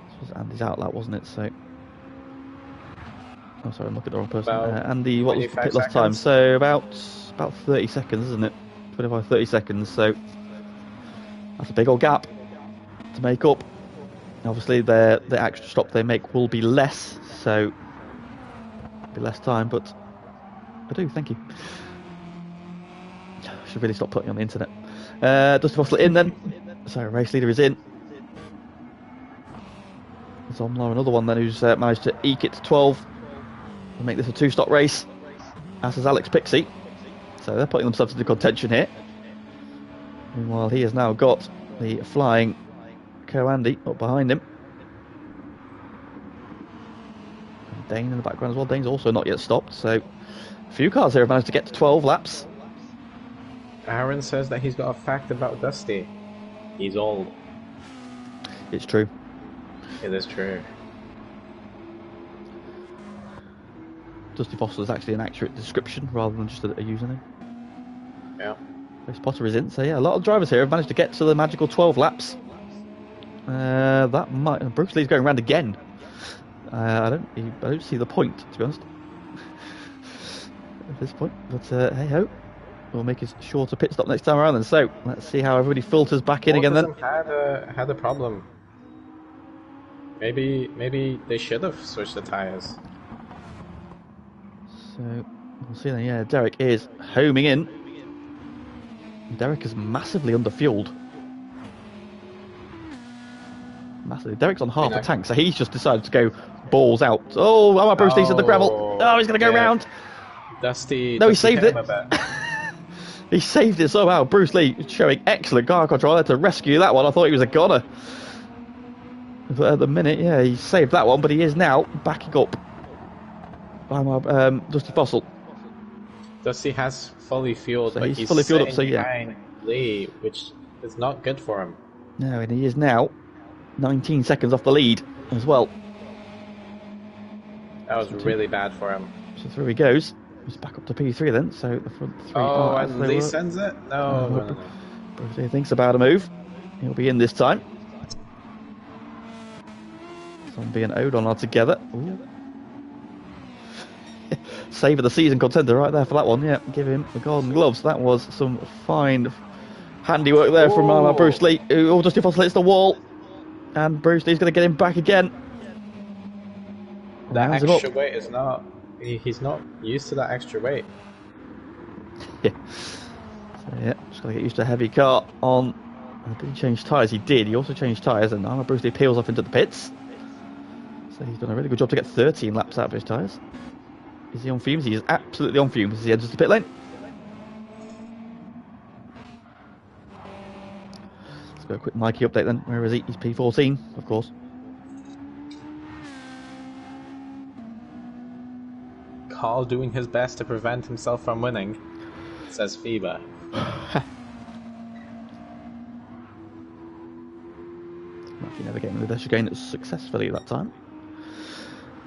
This was Andy's outlap, wasn't it? So, oh, sorry, I'm looking at the wrong person. Andy, what was the pit loss time? So about 30 seconds, isn't it? 25, 30 seconds. So that's a big old gap to make up. Obviously, the extra stop they make will be less, so be less time. But I do, thank you. Should really stop putting on the internet. Dusty Fossil in then. So race leader is in. Zomlar, another one then who's managed to eke it to 12 and make this a 2-stop race. As is Alex Pixie. So they're putting themselves into contention here. Meanwhile, he has now got the flying Co-Andy up behind him. And Dane in the background as well. Dane's also not yet stopped, so a few cars here have managed to get to 12 laps. Aaron says that he's got a fact about Dusty. He's old. It's true. It is true. Dusty Foster is actually an accurate description rather than just a username. Yeah. Race Potter is in, so yeah, a lot of drivers here have managed to get to the magical 12 laps. That might. Bruce Lee's going around again. I don't see the point, to be honest. At this point, but hey ho, we'll make his shorter pit stop next time around. Then, so let's see how everybody filters back in again. Then had a problem. Maybe they should have switched the tires. So we'll see then. Yeah, Derek is homing in. Derek is massively underfueled. Massively. Derek's on half a tank, so he's just decided to go balls out. Oh, I'm Bruce Lee's at the gravel. Oh, he's going to go round. Dusty. No, he saved it. He saved it somehow. Bruce Lee showing excellent car control there to rescue that one. I thought he was a goner. But at the minute, yeah, he saved that one, but he is now backing up. Dusty Fossil. Dusty has fully fueled, so but he's fully fueled up, so yeah. Lee, which is not good for him. No, and he is now 19 seconds off the lead as well. That was really bad for him. So through he goes. He's back up to P3 then, so the front three. Oh, and Lee sends it? No. Bruce Lee thinks about a move. He'll be in this time. Zombie and Odon are together. Ooh. Save of the season contender right there for that one. Yeah, give him the golden gloves. That was some fine handiwork there from Bruce Lee. Oh, Dusty Fossil hits the wall. And Bruce Lee's going to get him back again. That extra weight is not... He's not used to that extra weight. Yeah. So yeah, just got to get used to a heavy car on... Did he change tyres? He did. He also changed tyres, and now Bruce Lee peels off into the pits. So he's done a really good job to get 13 laps out of his tyres. Is he on fumes? He is absolutely on fumes as he enters the pit lane. Let's go a quick Mikey update then. Where is he? He's P14, of course. Carl doing his best to prevent himself from winning, says Fever. Mikey navigating the dash again successfully that time.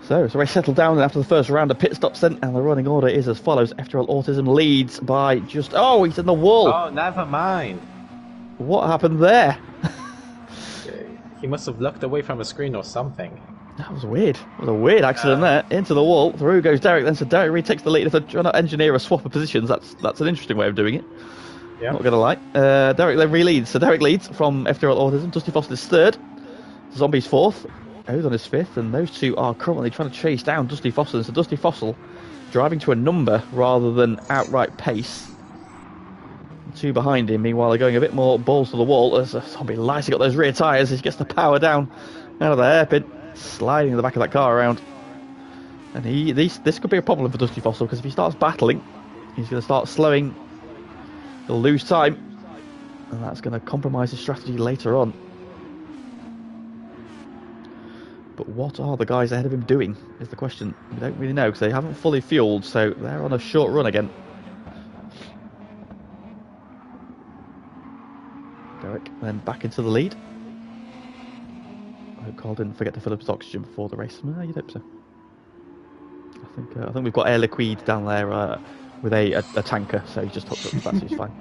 So it's race settled down after the first round of pit stops then, and the running order is as follows. FTRL Autism leads by just... Oh, he's in the wall! Oh, never mind. What happened there? He must have looked away from a screen or something. That was weird. It was a weird accident there. Into the wall. Through goes Derek then, so Derek retakes the lead. If they're trying to engineer a swap of positions, that's an interesting way of doing it. Yeah. Not going to lie. Derek then re-leads. So Derek leads from FTRL Autism. Dusty Fossil is third. Zombie's fourth. Odon is fifth. And those two are currently trying to chase down Dusty Fossil. So Dusty Fossil driving to a number rather than outright pace. Two behind him. Meanwhile, they're going a bit more balls to the wall as Zombie lightly got those rear tyres as he gets the power down out of the hairpin, sliding the back of that car around. And this could be a problem for Dusty Fossil, because if he starts battling, he's going to start slowing. He'll lose time, and that's going to compromise his strategy later on. But what are the guys ahead of him doing, is the question. We don't really know, because they haven't fully fueled, so they're on a short run again. Derek then back into the lead. I hope Carl didn't forget to fill up his oxygen before the race. No, you'd hope so. I think we've got Air Liquide down there with a tanker, so he's just hooked up to that, so he's fine.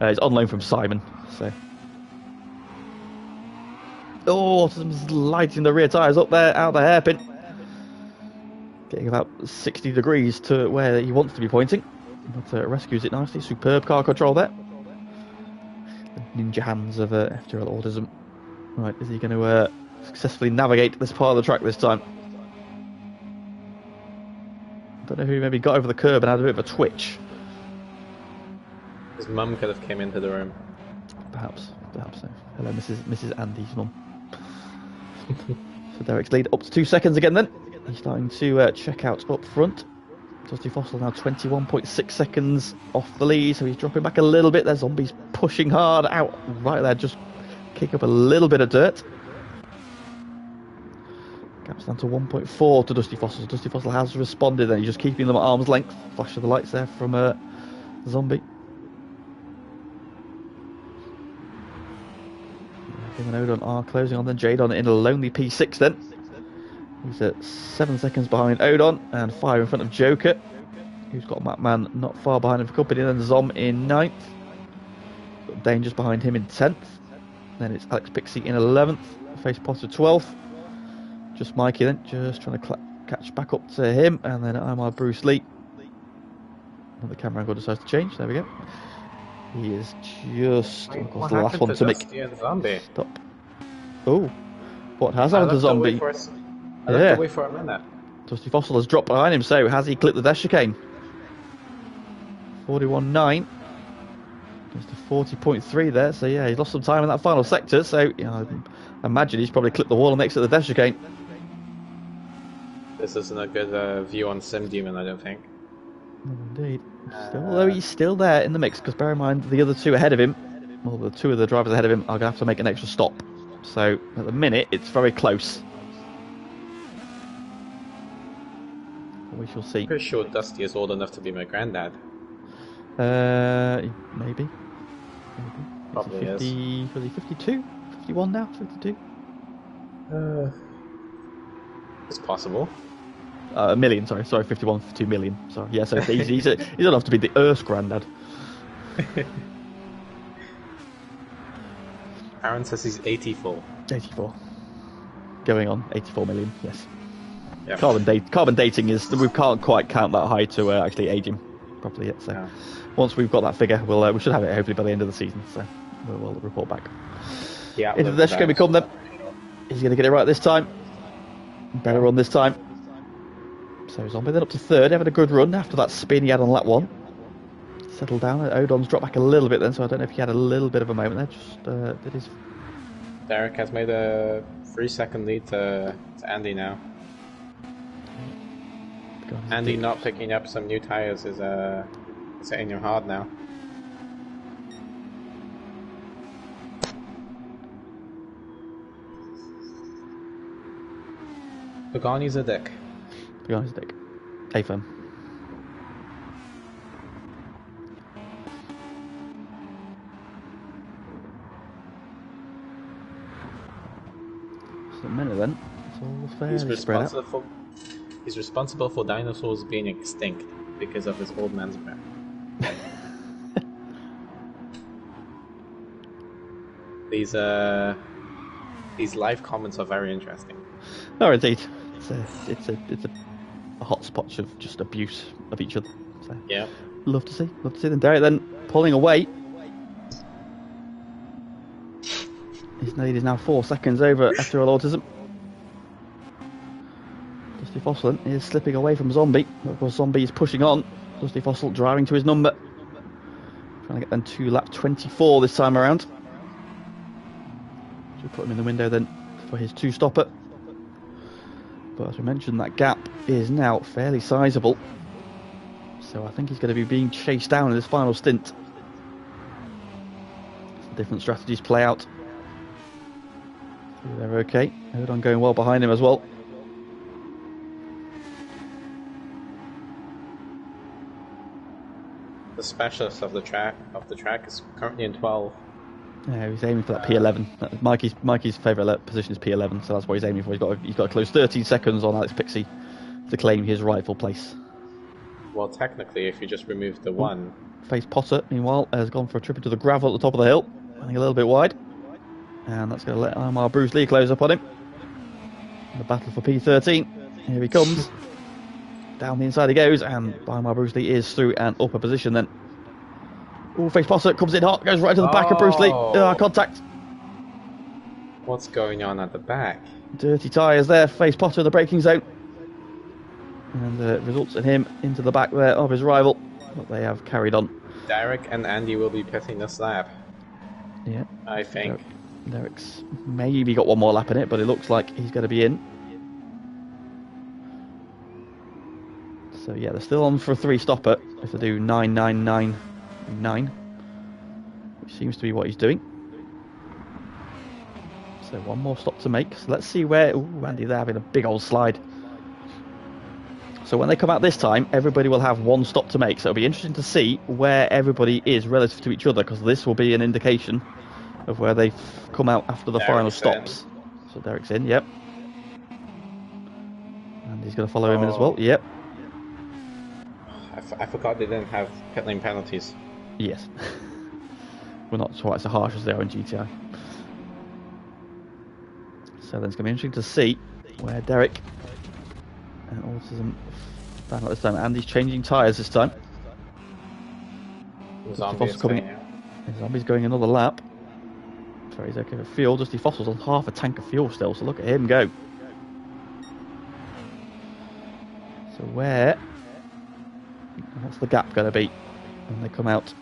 He's on loan from Simon, so. Oh, Autism's lighting the rear tyres up there, out the hairpin. Getting about 60 degrees to where he wants to be pointing. But rescues it nicely. Superb car control there. The ninja hands of FTRL Autism. Right, is he going to successfully navigate this part of the track this time? I don't know if he maybe got over the curb and had a bit of a twitch. His mum could have came into the room. Perhaps so. Hello, Mrs. Andy's mum. So Derek's lead up to 2 seconds again then. He's starting to check out up front. Dusty Fossil now 21.6 seconds off the lead, so he's dropping back a little bit. There's Zombies pushing hard out right there, just kick up a little bit of dirt. Gap's down to 1.4 to Dusty Fossil. Dusty Fossil has responded, and he's just keeping them at arm's length. Flash of the lights there from Zombie. Him and Odon are closing on then. Jadon in a lonely P6 then. He's at 7 seconds behind Odon and 5 in front of Joker, who's got Mapman not far behind him for company. Then Zom in 9th. Got Dane just behind him in 10th. Then it's Alex Pixie in 11th. Face Potter 12th. Just Mikey then, just trying to catch back up to him. And then I'm Bruce Lee. And the camera angle decides to change. There we go. He is just, of course, the last one to make stop. Oh, what has happened to Zombie? I have to wait for a minute. Dusty Fossil has dropped behind him, so has he clipped the dash chicane? 41.9. Goes to 40.3 there, so yeah, he's lost some time in that final sector, so I imagine he's probably clipped the wall next to the dash chicane. This isn't a good view on Sim Demon, I don't think. Indeed. Although he's still there in the mix, because bear in mind the other two ahead of him, well, the two of the drivers ahead of him are going to have to make an extra stop. So at the minute, it's very close. We shall see. I'm pretty sure Dusty is old enough to be my granddad. Maybe. Probably is. 52? 51 now? 52? It's possible. A million, sorry, 51, 2 million. Sorry, yeah, so he's old enough to be the Earth's granddad. Aaron says he's 84. 84. Going on 84 million, yes. Yep. Carbon dating is, we can't quite count that high to actually age him properly yet. So yeah. Once we've got that figure, we should have it hopefully by the end of the season. So we'll report back. Yeah. Into the dash going to come then. He's going to get it right this time. Better run this time. So Zombie then up to third, having a good run after that spin he had on lap 1. Settled down. Odon's dropped back a little bit then, so I don't know if he had a little bit of a moment there. Just did his. Derek has made a 3-second lead to Andy now. Andy not picking up some new tyres is hitting you hard now. Pagani's a dick. Pagani's a dick. A firm. So a minute then. It's all fairly spread out. He's responsible for dinosaurs being extinct because of his old man's breath. These live comments are very interesting. No, indeed. It's a hotspot of just abuse of each other. So Yeah. love to see them. Derek then pulling away. His lead is now 4 seconds over FTRL Autism. Dusty Fossil is slipping away from Zombie. Of course, Zombie is pushing on. Dusty Fossil driving to his number. Trying to get them to lap 24 this time around. Should put him in the window then for his 2-stopper. But as we mentioned, that gap is now fairly sizable. So I think he's going to be being chased down in this final stint. Some different strategies play out. They're okay. Odon going well behind him as well. The specialist of the track is currently in 12. Yeah, he's aiming for that P11. Mikey's favourite position is P11, so that's what he's aiming for. He's got to close 13 seconds on Alex Pixie to claim his rightful place. Well, technically, if you just remove the 1. Face Potter, meanwhile, has gone for a trip into the gravel at the top of the hill, running a little bit wide. And that's going to let Amar Bruce Lee close up on him. The battle for P13. Here he comes. Down the inside he goes, and Amar Bruce Lee is through an upper position then. Ooh, Face Potter comes in hot, goes right to the back of Bruce Lee. Contact. What's going on at the back? Dirty tyres there, Face Potter in the braking zone. And results in him into the back there of his rival. But they have carried on. Derek and Andy will be pitting this lap. Yeah. I think. Derek's maybe got one more lap in it, but it looks like he's going to be in. So yeah, they're still on for a 3-stopper if they do 9-9-9-9, which seems to be what he's doing. So one more stop to make. So let's see where... Ooh, Andy, they're having a big old slide. So when they come out this time, everybody will have 1 stop to make. So it'll be interesting to see where everybody is relative to each other, because this will be an indication of where they've come out after the final stops. So Derek's in, yep. And he's going to follow him in as well, yep. I forgot they didn't have pit lane penalties. Yes. We're not quite so harsh as they are in GTI. So then it's going to be interesting to see where Derek and Autism stand at this time. Andy's changing tyres this time. Zombie's coming out. Zombie's going another lap. So he's okay for fuel. Dusty Fossil's on half a tank of fuel still, so look at him go. So what's the gap going to be when they come out?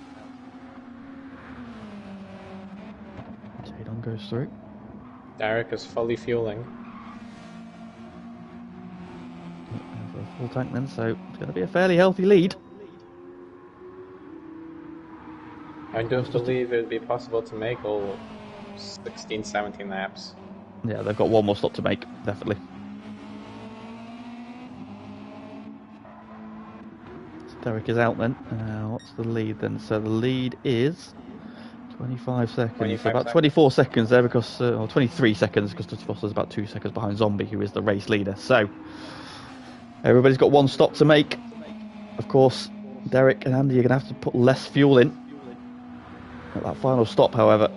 Jadon goes through. Derek is fully fueling. For a full tank then, so it's going to be a fairly healthy lead. I don't believe it would be possible to make all 16, 17 laps. Yeah, they've got one more stop to make, definitely. So Derek is out then. What's the lead then? So the lead is 25 seconds. 25 so about seconds. 24 seconds there, because, or 23 seconds, because Dusty Foster's about 2 seconds behind Zombie, who is the race leader. So everybody's got 1 stop to make. Of course, Derek and Andy are going to have to put less fuel in at that final stop, however.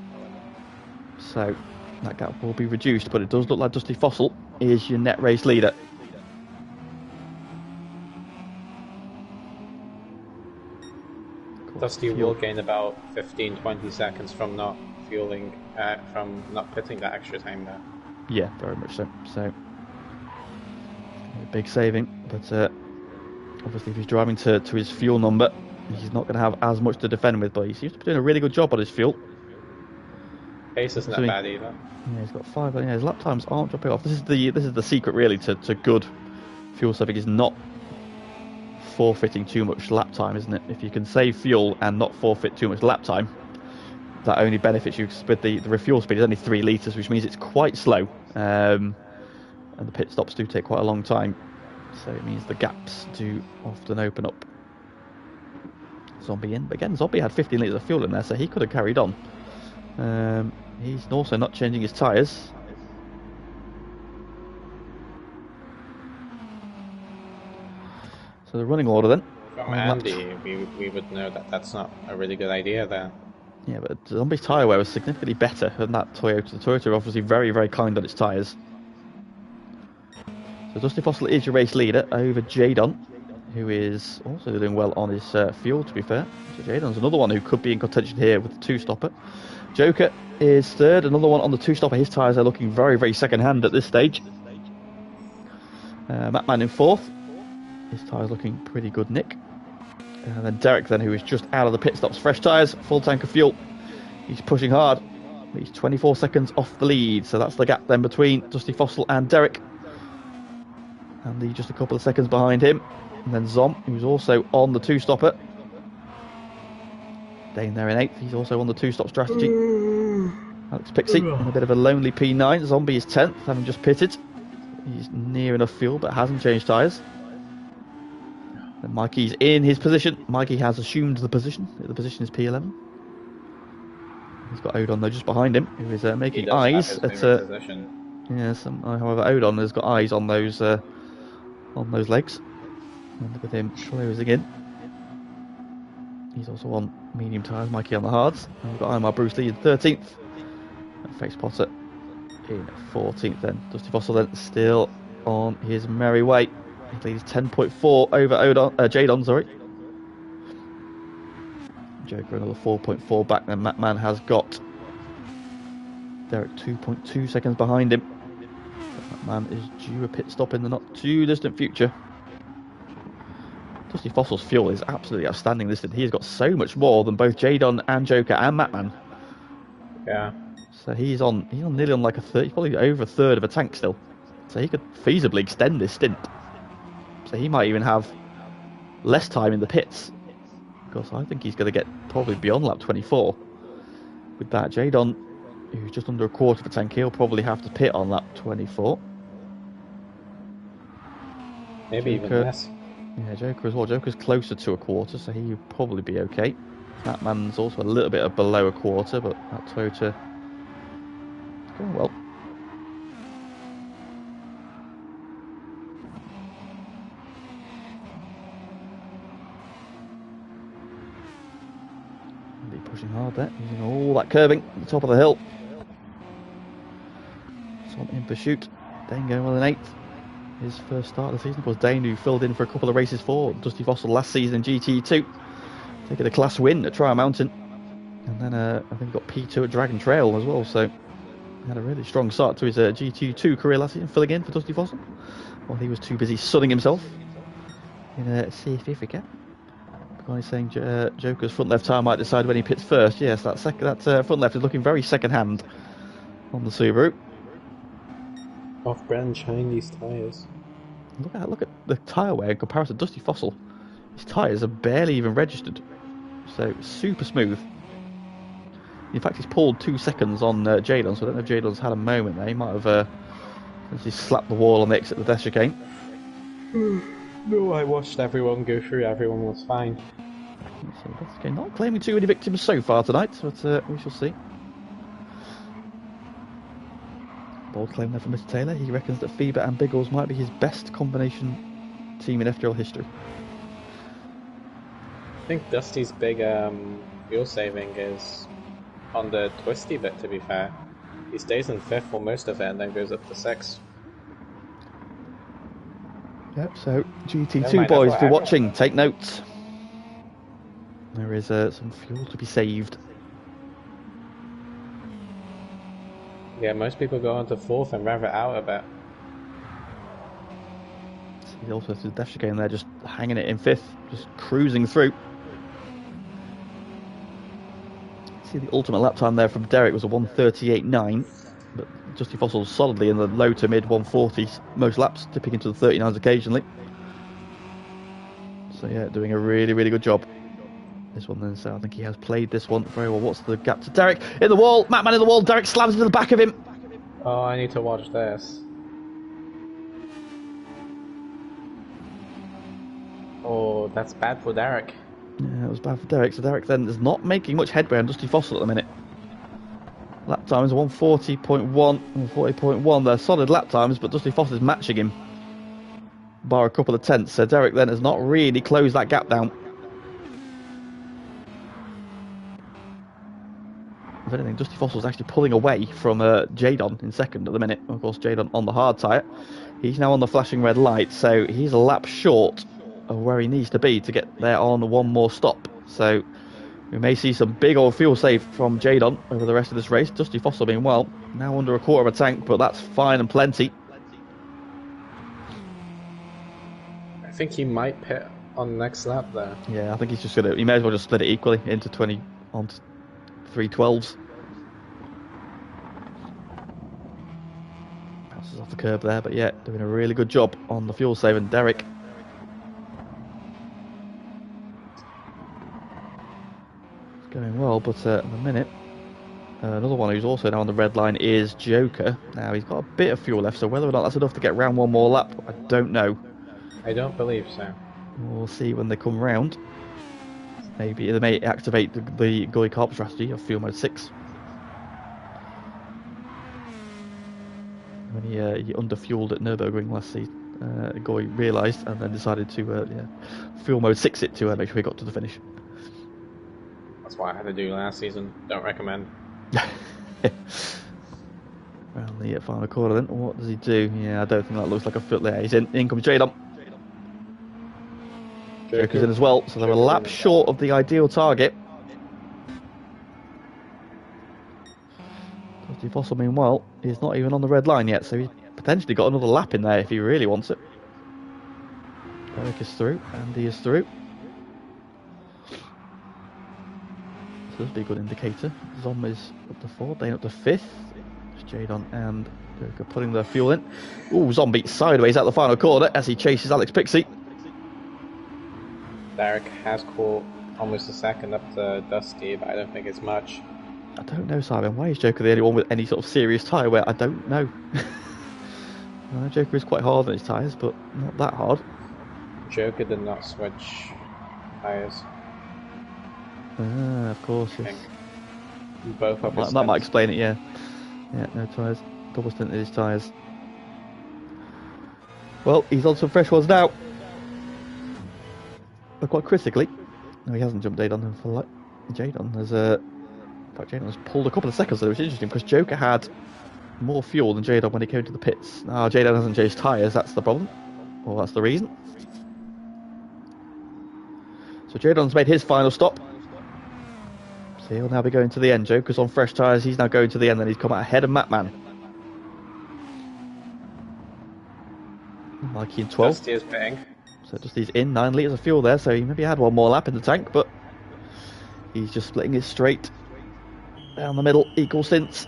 So that gap will be reduced, but it does look like Dusty Fossil is your net race leader. Dusty will gain about 15-20 seconds from not fueling, from not pitting that extra time there. Yeah, very much so. So a big saving, but obviously if he's driving to his fuel number, he's not going to have as much to defend with, but he seems to be doing a really good job on his fuel. Pace isn't that bad either. Yeah, he's got 5. Yeah, his lap times aren't dropping off. This is the secret really to good fuel saving, is not forfeiting too much lap time, isn't it? If you can save fuel and not forfeit too much lap time, that only benefits you with the refuel speed is only 3 litres, which means it's quite slow. and the pit stops do take quite a long time, so it means the gaps do often open up. Zombie in, but again, Zombie had 15 litres of fuel in there, so he could have carried on. He's also not changing his tyres. So the running order then. From Andy, we would know that that's not a really good idea there. Yeah, but Zombie's tyre wear was significantly better than that Toyota. The Toyota are obviously very, very kind on its tyres. So Dusty Fossil is your race leader over Jadon, who is also doing well on his fuel, to be fair. So Jadon's another one who could be in contention here with the two-stopper. Joker is third, another one on the two-stopper. His tyres are looking very, very second-hand at this stage. Mattman in fourth. His tyres looking pretty good, Nick. And then Derek, then, who is just out of the pit stops. Fresh tyres, full tank of fuel. He's pushing hard. He's 24 seconds off the lead. So that's the gap then between Dusty Fossil and Derek. Andy just a couple of seconds behind him. And then Zom, who's also on the two-stopper. Dane there in eighth. He's also on the two-stop strategy. Alex Pixie in a bit of a lonely P9. Zombie is 10th, having just pitted. He's near enough fuel, but hasn't changed tyres. And Mikey's in his position. Mikey has assumed the position. The position is P11. He's got Odon though just behind him, who is making eyes at. Yes, however, Odon has got eyes on those legs. And look at him closing in. He's also on medium tyres. Mikey on the hards. And we've got Imar Bruce Lee in 13th. And Face Potter in 14th. Then Dusty Fossil then still on his merry way. His lead is 10.4 over Jadon, sorry. Joker another 4.4 back. Then Mattman has got Derek 2.2 seconds behind him. Mattman is due a pit stop in the not too distant future. Dusty Fossil's fuel is absolutely outstanding this thing. He has got so much more than both Jadon and Joker and Mattman. Yeah. So he's nearly on like a third, probably over a third of a tank still. So he could feasibly extend this stint. So he might even have less time in the pits. Because I think he's going to get probably beyond lap 24. With that, Jadon, who's just under a quarter of a tank, he'll probably have to pit on lap 24. Maybe Joker, even less. Yeah, Joker as well. Joker's closer to a quarter, so he'll probably be okay. That man's also a little bit below a quarter, but that Toyota is going well. Pushing hard there, using all that curving at the top of the hill. Swamp in pursuit. Dane going well in 8th. His first start of the season. Of course, Dane, who filled in for a couple of races for Dusty Fossil last season in GT2, taking a class win at Trial Mountain. And then I think he got P2 at Dragon Trail as well, so he had a really strong start to his GT2 career last season, filling in for Dusty Fossil while he was too busy sunning himself in South Africa. He's saying Joker's front left tyre might decide when he pits first. Yes, that front left is looking very second hand on the Subaru. Off-brand Chinese tyres. Look at the tyre wear in comparison to Dusty Fossil. His tyres are barely even registered, so super smooth. In fact, he's pulled 2 seconds on Jadon, so I don't know if Jadon's had a moment there. He might have actually slapped the wall on the exit of the death chicane. No, I watched everyone go through. Everyone was fine. So okay, not claiming too many victims so far tonight, but we shall see. Bold claim there from Mr. Taylor. He reckons that Fever and Biggles might be his best combination team in FTRL history. I think Dusty's big fuel saving is on the twisty bit, to be fair. He stays in 5th for most of it and then goes up to 6th. Yep, so GT2 boys, if you're watching, take notes. There is some fuel to be saved. Yeah, most people go on to 4th and rev it out a bit. He also has the dash again there, just hanging it in 5th, just cruising through. See the ultimate lap time there from Derek was a 1:38.9, but Dusty Fossil's solidly in the low to mid 140s most laps, dipping into the 39s occasionally. So yeah, doing a really, really good job. This one then, so I think he has played this one very well. What's the gap to Derek? In the wall, Mattman in the wall, Derek slams into the back of him. Oh, I need to watch this. Oh, that's bad for Derek. Yeah, it was bad for Derek. So Derek then is not making much headway on Dusty Fossil at the minute. Lap times 140.1 and 40.1. They're solid lap times, but Dusty Fossil is matching him by a couple of tenths. So Derek then has not really closed that gap down. If anything, Dusty Fossil's actually pulling away from Jadon in second at the minute. Of course, Jadon on the hard tyre. He's now on the flashing red light, so he's a lap short of where he needs to be to get there on one more stop. So we may see some big old fuel save from Jadon over the rest of this race. Dusty Fossil meanwhile now under a quarter of a tank, but that's fine and plenty. I think he might pit on the next lap there. Yeah, I think he's just gonna. He may as well just split it equally into 20 onto 312s. Passes off the curb there, but yeah, doing a really good job on the fuel save. And Derek it's going well, but at the minute, another one who's also now on the red line is Joker. Now he's got a bit of fuel left, so whether or not that's enough to get round one more lap, I don't know. I don't believe so. We'll see when they come round. Maybe they may activate the Goy Carp strategy of fuel mode 6. When he underfueled at Nürburgring last season, Goy realised and then decided to fuel mode 6 it to make sure he got to the finish. That's what I had to do last season. Don't recommend. Around the final corner then, what does he do? Yeah, I don't think that looks like a foot there. He's in comes Jadon. Joker's in as well, so they're a lap short of the ideal target. Dusty Fossil, meanwhile, is not even on the red line yet, so he's potentially got another lap in there if he really wants it. Derek is through, Andy is through. So this will be a good indicator. Zom is up to 4th, Dane up to 5th. It's Jadon and Joker putting their fuel in. Ooh, Zom beats sideways out the final corner as he chases Alex Pixie. Derek has caught almost a second up to Dusty, but I don't think it's much. I don't know, Simon. Why is Joker the only one with any sort of serious tyre wear? I don't know. I know Joker is quite hard on his tyres, but not that hard. Joker did not switch tyres. Ah, of course, yes. Both of his That might explain it, yeah. Yeah, no tyres. Double stint in his tyres. Well, he's on some fresh ones now. But quite critically, no, he hasn't jumped Jadon for like Jadon has in fact Jadon has pulled a couple of seconds there, which is interesting because Joker had more fuel than Jadon when he came to the pits. Now Jadon hasn't changed tyres, that's the problem. Well, that's the reason. So Jadon's made his final stop. So he'll now be going to the end. Joker's on fresh tyres, he's now going to the end, and he's come out ahead of Matman. Mikey in 12th. Dusty is pitting. So just he's in 9 litres of fuel there, so he maybe had one more lap in the tank, but he's just splitting it straight down the middle, equal stints.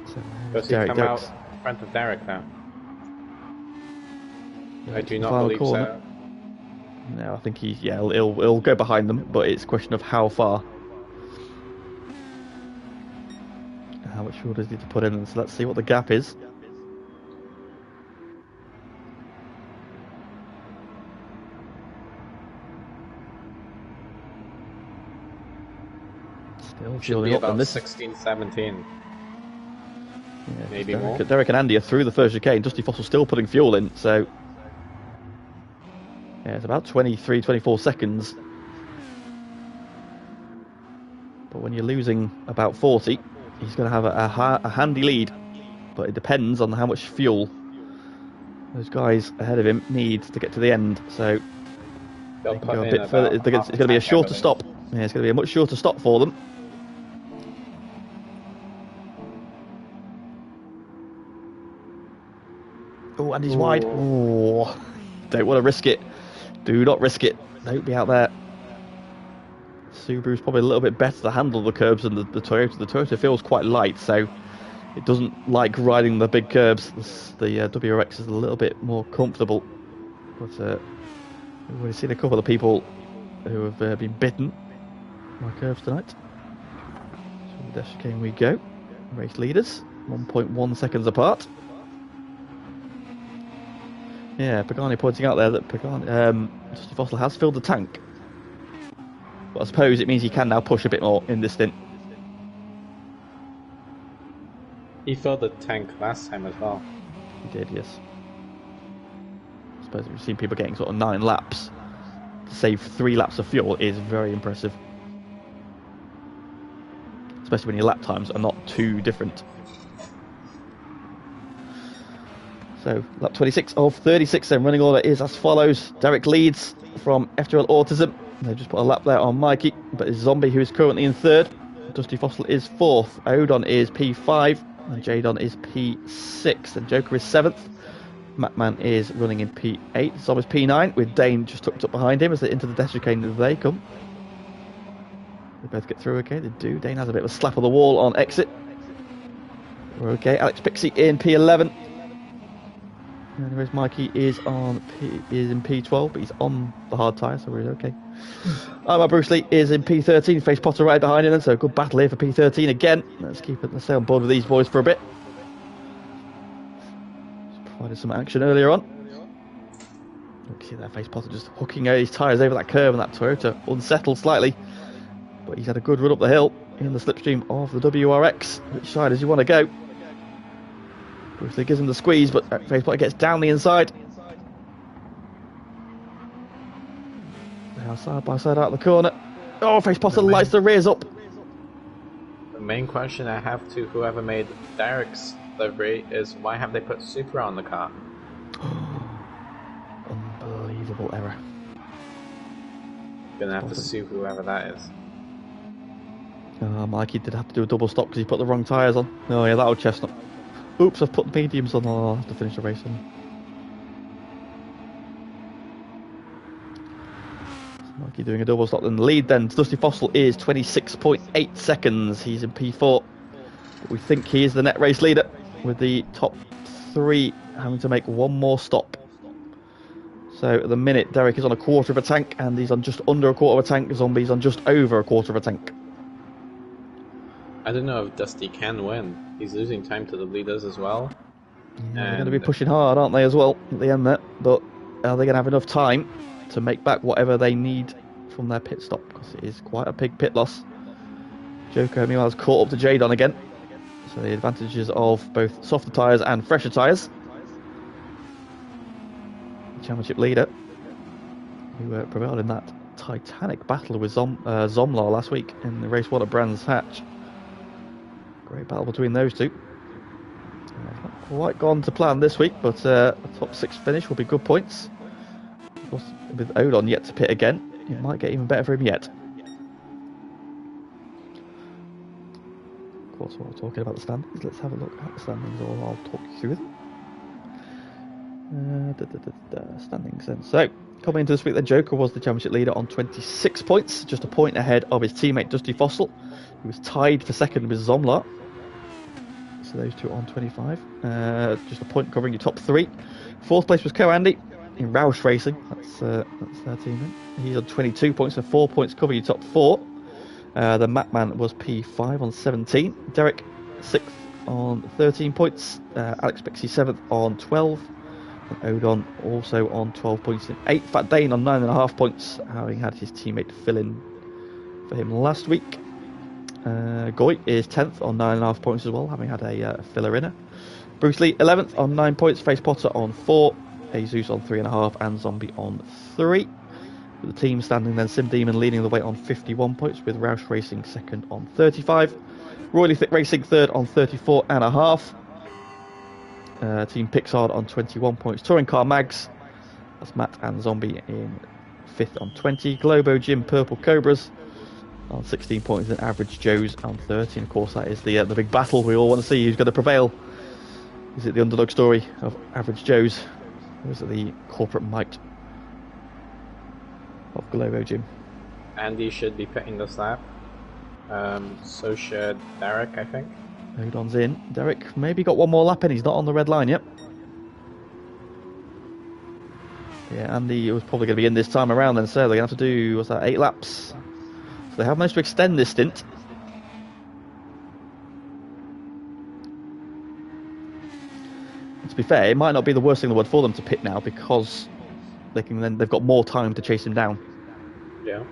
So Does he come out in front of Derek now? I do not believe so. No, I think he'll go behind them, but it's a question of how far. How much fuel does he need to put in, so let's see what the gap is. Should be about 16, 17. Yeah, maybe more. Derek and Andy are through the first chicane. Dusty Fossil's still putting fuel in, so yeah, it's about 23, 24 seconds. But when you're losing about 40, he's going to have a handy lead. But it depends on how much fuel those guys ahead of him need to get to the end. So They'll put go a bit further. It's going to be a shorter stop. Yeah, it's going to be a much shorter stop for them. Oh, and he's wide. Oh, don't want to risk it. Do not risk it. Don't be out there. Subaru's probably a little bit better to handle the curbs than the Toyota. The Toyota feels quite light, so it doesn't like riding the big curbs. The WRX is a little bit more comfortable. But we've seen a couple of people who have been bitten by curves tonight. So the dash chicane we go. Race leaders, 1.1 seconds apart. Yeah, Pagani pointing out there that Dusty Fossil has filled the tank. But I suppose it means he can now push a bit more in this stint. He filled the tank last time as well. He did, yes. I suppose we've seen people getting sort of 9 laps. To save 3 laps of fuel is very impressive. Especially when your lap times are not too different. So, lap 26 of 36 then. Running order is as follows. Derek leads from FTRL Autism. They've just put a lap there on Mikey. But it's Zombie who is currently in 3rd. Dusty Fossil is 4th. Odon is P5. And Jadon is P6. And Joker is 7th. Matman is running in P8. Zob is P9 with Dane just tucked up behind him as they into the chicane they come. They both get through okay. They do. Dane has a bit of a slap on the wall on exit. We're okay. Alex Pixie in P11. Anyways, Mikey is in P12, but he's on the hard tyre, so we're okay. Bruce Lee is in P13, face Potter right behind him, so a good battle here for P13 again. Let's stay on board with these boys for a bit. Just provided some action earlier on. You can see that face Potter just hooking his tyres over that curve, and that Toyota unsettled slightly. But he's had a good run up the hill in the slipstream of the WRX. Which side does he want to go? Bruce Lee gives him the squeeze, but face Potter gets down the inside. They are side by side out of the corner. Oh, face Potter lights the rears up. The main question I have to whoever made Derek's livery is why have they put Supra on the car? Unbelievable error. Gonna have to sue whoever that is. Mikey did have to do a double stop because he put the wrong tyres on. Oh yeah, that old chestnut. Oops, I've put the mediums on. I'll have to finish the race on. Mikey doing a double stop in the lead then. Dusty Fossil is 26.8 seconds. He's in P4. But we think he is the net race leader with the top 3 having to make one more stop. So at the minute, Derek is on a quarter of a tank and he's on just under a quarter of a tank. Zombie's on just over a quarter of a tank. I don't know if Dusty can win. He's losing time to the leaders as well. Yeah, they're going to be pushing hard, aren't they, as well, at the end there? But are they going to have enough time to make back whatever they need from their pit stop? Because it is quite a big pit loss. Joker, meanwhile, has caught up to Jadon again. So the advantages of both softer tyres and fresher tyres. The championship leader, who prevailed in that titanic battle with Zomlar last week in the race 1 at Brands Hatch. Great battle between those two. Not quite gone to plan this week, but a top 6 finish will be good points. Of course, with Odon yet to pit again, it might get even better for him yet. Of course, while we're talking about the standings, let's have a look at the standings, or I'll talk you through them. Standings then. So, coming into this week, the Joker was the championship leader on 26 points, just a point ahead of his teammate Dusty Fossil, who was tied for second with Zomlar. So those two on 25. Just a point covering your top 3. 4th place was Co-Andy in Roush Racing. That's their team then. He's on 22 points, so 4 points covering your top 4. The Matman was P5 on 17. Derek 6th on 13 points. Alex Pixie 7th on 12. And Odon also on 12 points in 8th. Fat Dane on 9.5 points, having had his teammate fill in for him last week. Goy is 10th on 9.5 points as well, having had a filler inner. Bruce Lee 11th on 9 points, Face Potter on 4, Jesus on 3.5, and Zombie on 3. With the team standing then, Sim Demon leading the way on 51 points, with Roush Racing second on 35. Royally Thick Racing third on 34.5. Team Pixard on 21 points. Touring Car Mags, that's Matt and Zombie in 5th on 20. Globo Jim Purple Cobras on 16 points, and Average Joe's on 13. Of course, that is the big battle we all want to see. Who's going to prevail? Is it the underdog story of Average Joe's, or is it the corporate might of Globo Jim? Andy should be pitting this lap. So should Derek, I think. Odon's in. Derek maybe got one more lap in. He's not on the red line yet. Yeah, Andy was probably going to be in this time around then, so they're going to have to do, what's that, 8 laps? So they have managed to extend this stint. to be fair, it might not be the worst thing in the world for them to pit now because they've got more time to chase him down. Yeah.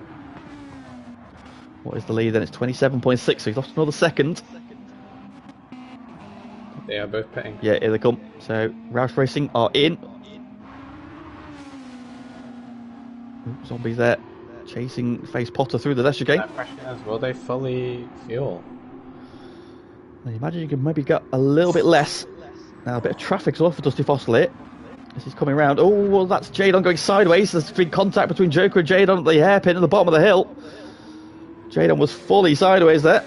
What is the lead then? It's 27.6, so he's lost another second. They are both pitting. Yeah, here they come. So Roush Racing are in. Ooh, Zombies there, chasing Face Potter through the dash again. That question is, will they fully fuel? I imagine you could maybe get a little bit less. Now a bit of traffic as well for Dusty Fossil here. As he's coming round. Oh, well, that's Jadon going sideways. There's been contact between Joker and Jadon at the hairpin at the bottom of the hill. Jadon was fully sideways there.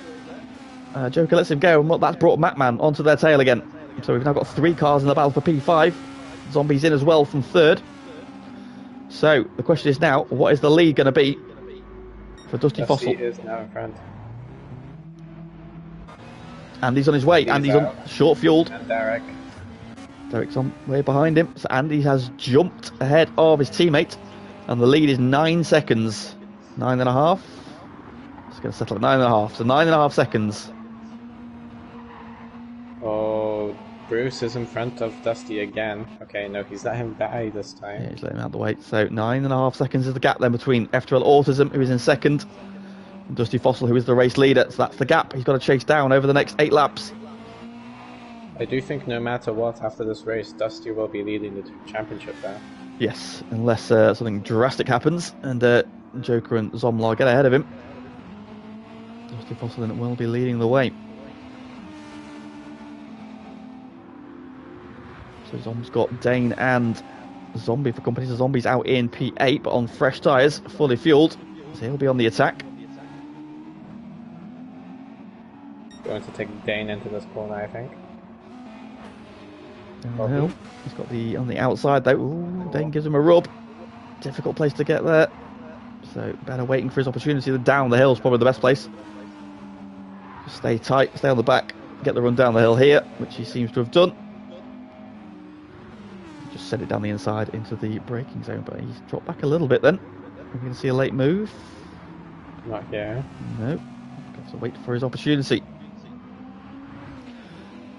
Joker lets him go, and that's brought Macman onto their tail again. So we've now got 3 cars in the battle for P5. Zombies in as well from 3rd. So the question is now, what is the lead going to be for Dusty Fossil? Is now in front. Andy's on his way. Andy's on short fueled. And Derek. Derek's on way behind him. So Andy has jumped ahead of his teammate, and the lead is 9 seconds. 9.5. It's going to settle at 9.5. So 9.5 seconds. Oh, Bruce is in front of Dusty again. Okay, no, he's let him die this time. Yeah, he's letting him out of the way. So 9.5 seconds is the gap then between FTRL Autism, who is in 2nd, and Dusty Fossil, who is the race leader. So that's the gap he's got to chase down over the next 8 laps. I do think no matter what, after this race, Dusty will be leading the championship there. Yes, unless something drastic happens and Joker and Zomlar get ahead of him. Dusty Fossil then will be leading the way. So Zom's got Dane and Zombie for company. So Zombie's out in P8, but on fresh tyres, fully fueled. So he'll be on the attack. Going to take Dane into this corner, I think. Down the hill. He's got the on the outside though. Ooh, Dane gives him a rub. Difficult place to get there. So better waiting for his opportunity. The down the hill is probably the best place. Just stay tight, stay on the back, get the run down the hill here, which he seems to have done. Just set it down the inside into the braking zone, but he's dropped back a little bit then. We're going to see a late move. Not here. No. Have to wait for his opportunity.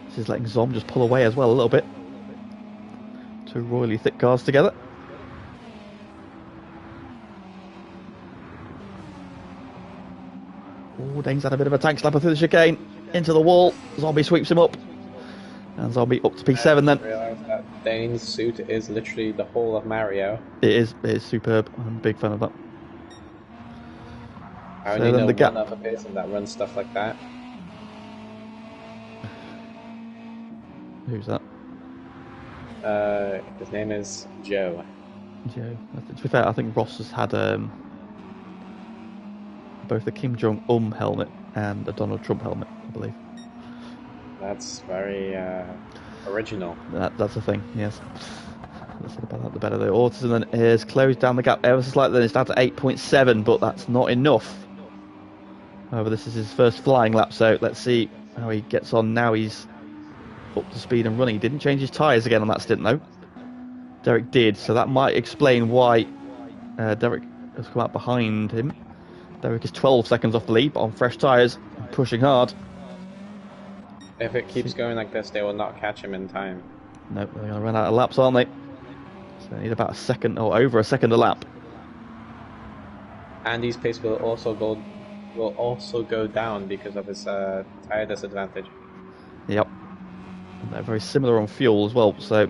This is letting Zom just pull away as well a little bit. 2 royally thick cars together. Oh, Dane's had a bit of a tank slapper through the chicane. Into the wall. Zombie sweeps him up. And Zombie up to P7 then. I realised that Dane's suit is literally the whole of Mario. It is superb. I'm a big fan of that. I So only then know the gap- one other person that runs stuff like that. Who's that? His name is Joe. Joe. To be fair, I think Ross has had both the Kim Jong-un helmet and a Donald Trump helmet, I believe. That's very original. That's the thing, yes. Let's think about that, the better. The Autism then is closed down the gap ever so slightly, then it's down to 8.7, but that's not enough. However, this is his first flying lap, so let's see how he gets on now. He's up to speed and running. He didn't change his tyres again on that stint, though. Derek did, so that might explain why Derek has come out behind him. Derek is 12 seconds off the lead, but on fresh tyres, pushing hard. If it keeps going like this, they will not catch him in time. Nope, they're going to run out of laps, aren't they? So they need about a second, or over a second a lap. Andy's pace will also go down because of his tyre disadvantage. Yep. And they're very similar on fuel as well, so...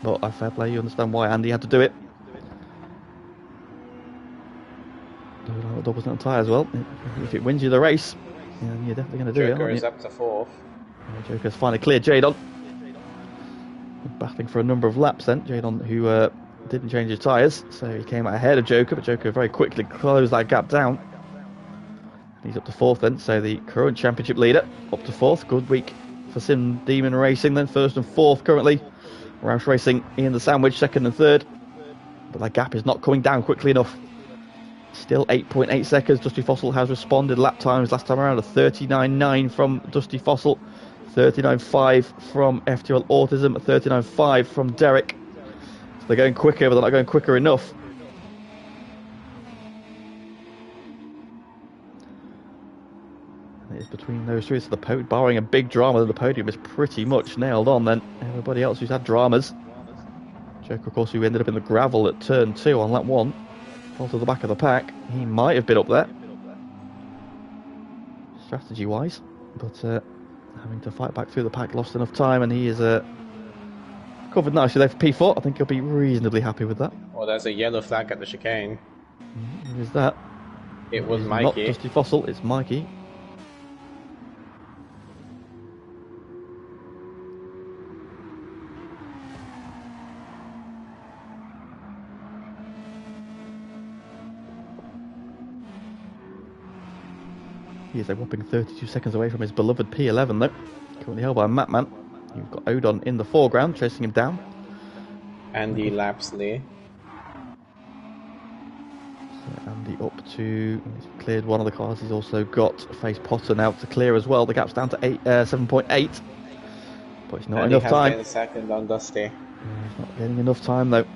But I fair play, you understand why Andy had to do it. Double on tyre as well. If it wins you the race, you're definitely going to do it, Joker aren't is you? up to 4th. Joker's finally cleared Jadon. Battling for a number of laps then. Jadon, who didn't change his tyres, so he came out ahead of Joker, but Joker very quickly closed that gap down. He's up to 4th then, so the current championship leader up to 4th. Good week for Sim Demon Racing then, 1st and 4th currently. Roush Racing in the sandwich, 2nd and 3rd. But that gap is not coming down quickly enough. Still 8.8 seconds. Dusty Fossil has responded. Lap times last time around a 39.9 from Dusty Fossil, 39.5 from FTRL Autism, 39.5 from Derek. So they're going quicker, but they're not going quicker enough. It's between those three. So the podium, barring a big drama, the podium is pretty much nailed on then. Everybody else who's had dramas. Joker, of course, who ended up in the gravel at turn 2 on lap 1. Fell to the back of the pack. He might have been up there, strategy-wise, but having to fight back through the pack, lost enough time, and he is covered nicely there for P4. I think he'll be reasonably happy with that. Well, there's a yellow flag at the chicane. Who is that? It was It's Mikey. not Dusty Fossil, it's Mikey. He is a whopping 32 seconds away from his beloved P11 though. Currently held by Matman. You've got Odon in the foreground, chasing him down. Andy Lapsley. So Andy up to... He's cleared one of the cars. He's also got Face Potter now to clear as well. The gap's down to 7.8. But it's not Andy enough has time. gained a second on Dusty. He's not getting enough time though.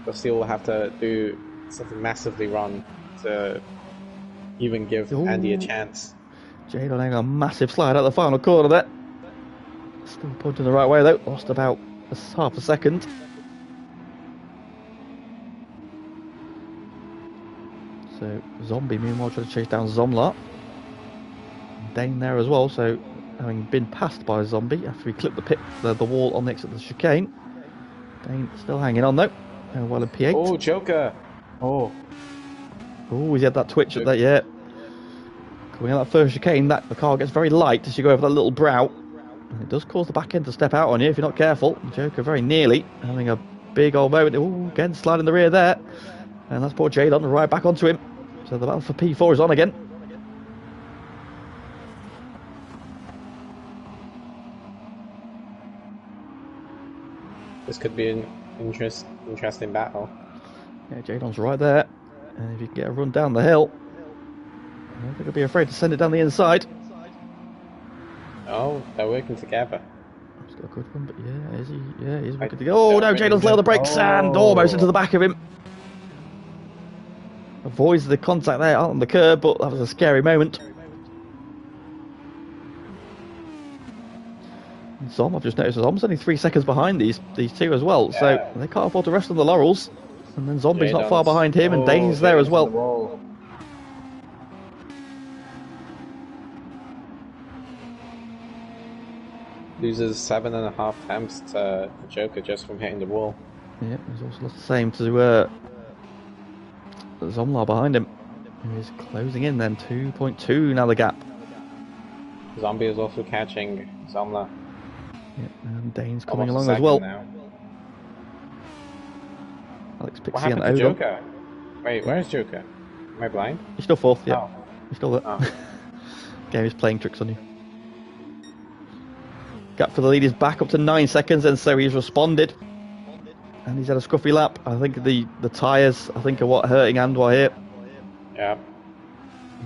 Dusty will have to do something massively wrong to even give Andy a chance. Jadon having a massive slide out the final corner there. Still pointing the right way though. Lost about half a second. So Zombie meanwhile trying to chase down Zomlar. Dane there as well, so having been passed by Zombie after he clipped the wall on the exit of the chicane. Dane still hanging on though. Well in P8. Oh, Joker! Oh. Oh, he's had that twitch at that, yeah. Coming out that first chicane, the car gets very light as you go over that little brow. And it does cause the back end to step out on you if you're not careful. Joker very nearly having a big old moment. Oh, again, sliding the rear there. And that's poor Jadon right back onto him. So the battle for P4 is on again. This could be an interesting battle. Yeah, Jadon's right there. And if you can get a run down the hill, I don't think he'll be afraid to send it down the inside. Oh, they're working together. He's got a good one, but yeah, is he? Yeah, he's good to go. Oh no, Jadon's laid on the brakes and almost into the back of him. Avoids the contact there on the curb, but that was a scary moment. Zom, I've just noticed Zom's only 3 seconds behind these two as well, so they can't afford to rest on the laurels. And then Zombie's not far behind him, and Dane's there as well. Loses 7.5 attempts to Joker just from hitting the wall. Yeah, he's also lost the same to Zomlar behind him, who is closing in then. 2.2 now the gap. Zombie is also catching Zomla. Yeah, and Dane's coming along as well. Now. Alex Pixie what happened and to Odom. Joker? Wait, where's Joker? Am I blind? He's still fourth, yeah. Oh. He's still there. Oh. Game is playing tricks on you. Gap for the lead is back up to 9 seconds, and so he's responded. And he's had a scruffy lap. I think the tyres, are what hurting Andwar here. Yeah.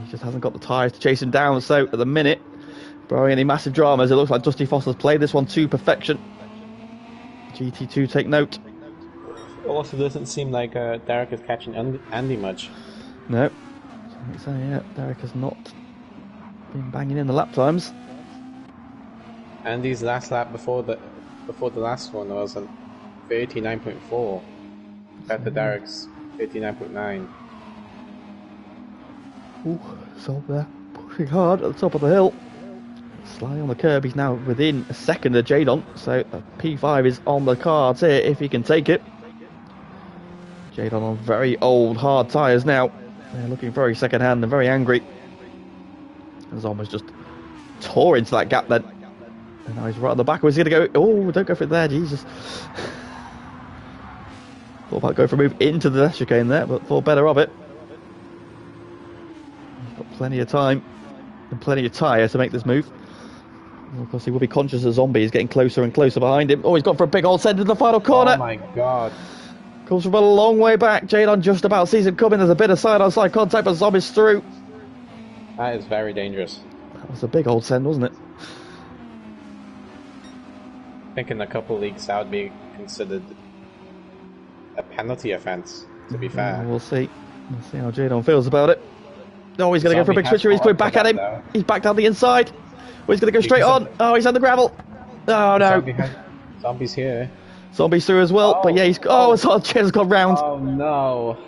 He just hasn't got the tyres to chase him down, so at the minute, barring any massive dramas, it looks like Dusty Fossil's played this one to perfection. GT2 take note. It also doesn't seem like Derek is catching Andy much. No. So yeah, Derek has not been banging in the lap times. Andy's last lap before the last one was a 39.4 compared to Derek's 39.9. Ooh, Sob there, pushing hard at the top of the hill. Sliding on the curb, he's now within a second of Jadon, so P5 is on the cards here if he can take it. Jadon on very old, hard tyres now. They're looking very second hand and very angry. He's almost just tore into that gap then. And now he's right on the back. Where's he going to go? Oh, don't go for it there, Jesus. Thought about going for a move into the chicane there, but thought better of it. He's got plenty of time and plenty of tyre to make this move. And of course, he will be conscious that Zombie is getting closer and closer behind him. Oh, he's gone for a big old send in the final corner. Oh my god. Comes from a long way back. Jadon just about sees him coming. There's a bit of side-on-side contact, but Zombie's through. That is very dangerous. That was a big old send, wasn't it? I think in a couple leagues that would be considered a penalty offence, to be fair. We'll see. We'll see how Jadon feels about it. Oh, he's going to go for a big switcher. He's coming back at him. He's back down the inside. Oh, he's going to go straight on. Oh, he's on the gravel. Oh, no. Zombie's here. Zombie's through as well. But yeah, Sanchez gone round. Oh, no.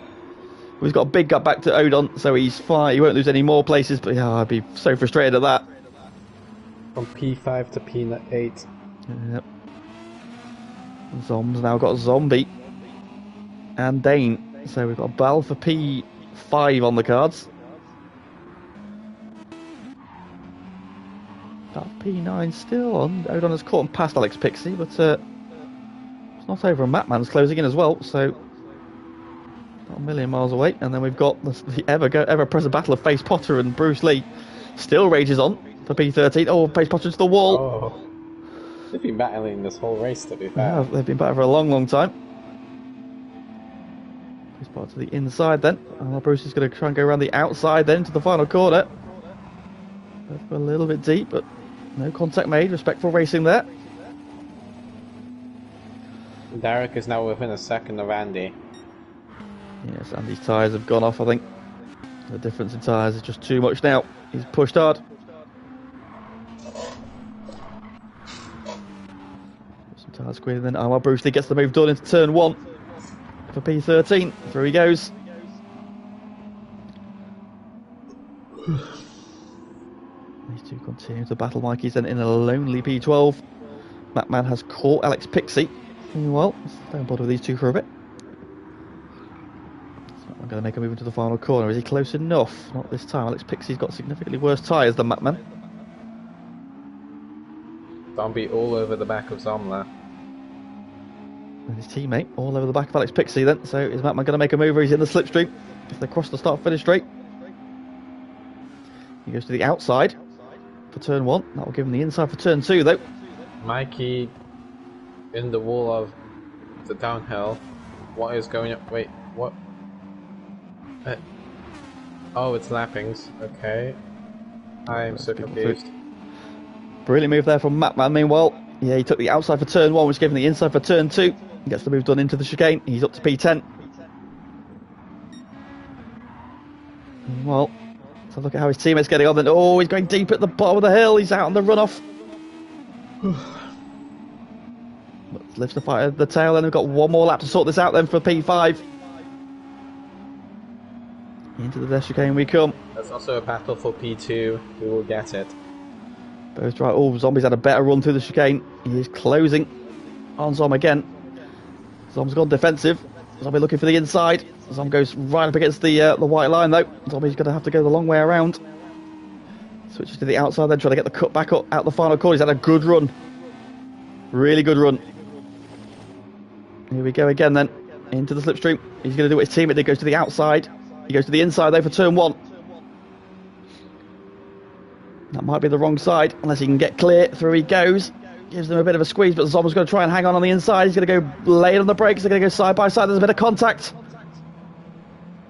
He's got a big gap back to Odon, so he's fine. He won't lose any more places. But yeah, I'd be so frustrated at that. From P5 to P8. Yep. Zom's now got Zombie and Dane. So we've got a battle for P5 on the cards. That P9 still on. Odon has caught and past Alex Pixie, but it's not over. And Matman's closing in as well, so not a million miles away. And then we've got the ever-present battle of Face Potter and Bruce Lee. Still rages on for P13. Oh, Face Potter to the wall. Oh. They've been battling this whole race, to be fair. Yeah, they've been battling for a long, long time. Face Potter to the inside then. And Bruce is going to try and go around the outside then to the final corner. A little bit deep, but no contact made. Respectful racing there. Derek is now within a second of Andy. Yes, Andy's tyres have gone off, I think. The difference in tyres is just too much now. He's pushed hard. Some tyres squealing then. While Bruce Lee gets the move done into turn 1 for P13. Through he goes. These two continue to battle. Mikey's then in a lonely P12. Matman has caught Alex Pixie. Well, don't bother with these two for a bit. So I'm going to make a move into the final corner. Is he close enough? Not this time. Alex Pixie's got significantly worse tyres than Matman. Zombie all over the back of Zomla. And his teammate all over the back of Alex Pixie then. So is Matman going to make a move, or he's in the slipstream? If they cross the start-finish straight. He goes to the outside for turn 1. That will give him the inside for turn 2 though. Mikey in the wall of the downhill. What is going on? Wait, what? Oh, it's lappings. Okay. I'm so confused. Brilliant move there from Matman. Meanwhile, yeah, he took the outside for turn 1, which gave him the inside for turn 2. He gets the move done into the chicane. He's up to P10. Well, so look at how his teammate's getting on then. Oh, he's going deep at the bottom of the hill. He's out on the runoff. Lifts the fight at the tail, and we've got one more lap to sort this out then for P5. Into the chicane we come. There's also a battle for P2. Who will get it? Both try. Oh, Zombie's had a better run through the chicane. He is closing on Zom again. Zom's gone defensive. Zombie looking for the inside. Zom goes right up against the white line though. Zombie's going to have to go the long way around. Switches to the outside then, trying to get the cut back up out the final corner. He's had a good run. Really good run. Here we go again then. Into the slipstream. He's going to do what his teammate did. Goes to the outside. He goes to the inside though for turn 1. That might be the wrong side, unless he can get clear. Through he goes. Gives them a bit of a squeeze, but Zom's going to try and hang on the inside. He's going to go late on the brakes. They're going to go side by side. There's a bit of contact.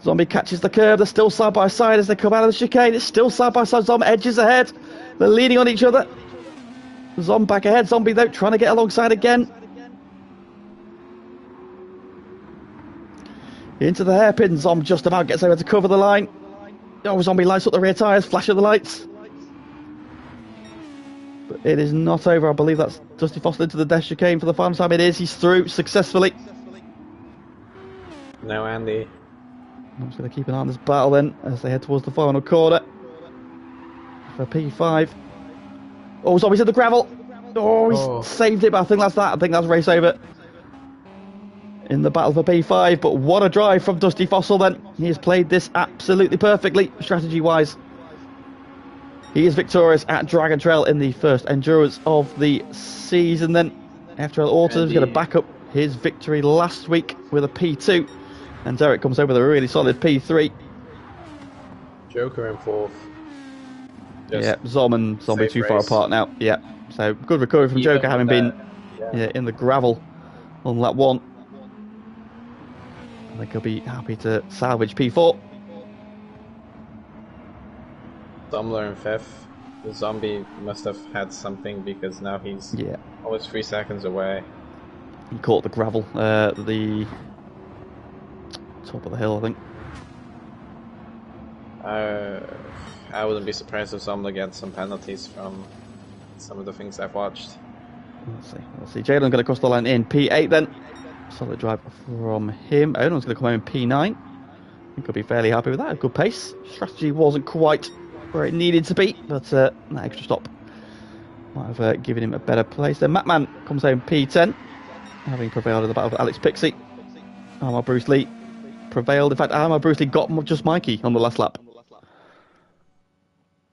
Zombie catches the curb. They're still side by side as they come out of the chicane. It's still side by side. Zom edges ahead. They're leaning on each other. Zom back ahead. Zombie though trying to get alongside again. Into the hairpin. Zom just about gets over to cover the line. Oh, Zombie lights up the rear tyres. Flash of the lights. But it is not over. I believe that's Dusty Fossil into the dash chicane for the final time. It is. He's through successfully. No, Andy. I'm just going to keep an eye on this battle then as they head towards the final corner for P5. Oh, Zombie's in the gravel. Oh, he's saved it, but I think that's that. I think that's race over in the battle for P5. But what a drive from Dusty Fossil then. He has played this absolutely perfectly, strategy-wise. He is victorious at Dragon Trail in the first endurance of the season then. FTRL Autos is going to back up his victory last week with a P2. And Derek comes over with a really solid P3. Joker in 4th. Yeah, Zom and Zombie too far apart now. Yeah, so good recovery from Joker, having been in the gravel on lap 1. I think he'll be happy to salvage P4. Zomler in 5th. The Zombie must have had something because now he's almost 3 seconds away. He caught the gravel, the top of the hill, I think. I wouldn't be surprised if Zomla gets some penalties from some of the things I've watched. We'll see. Jalen going to cross the line in P8 then. Solid drive from him. Odin's going to come home in P9. I think I'll be fairly happy with that. A good pace. Strategy wasn't quite where it needed to be, but that extra stop might have given him a better place. Then Matman comes home P10, having prevailed in the battle with Alex Pixie. Armor Bruce Lee prevailed. In fact, Armor Bruce Lee got just Mikey on the last lap.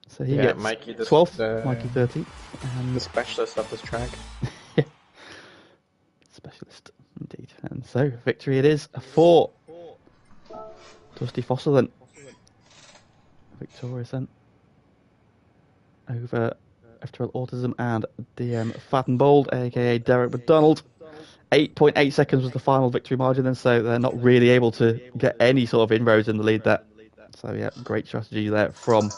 So he gets Mikey, 12th, Mikey 13th. The specialist of this track. Yeah. Specialist, indeed. And so, victory it is for Dusty Fossil then. Victorious then. Over FTRL Autism and DM Fat and Bold, aka Derek McDonald. 8.8 seconds was the final victory margin then, so they're not really able to get any sort of inroads in the lead there. So yeah, great strategy there from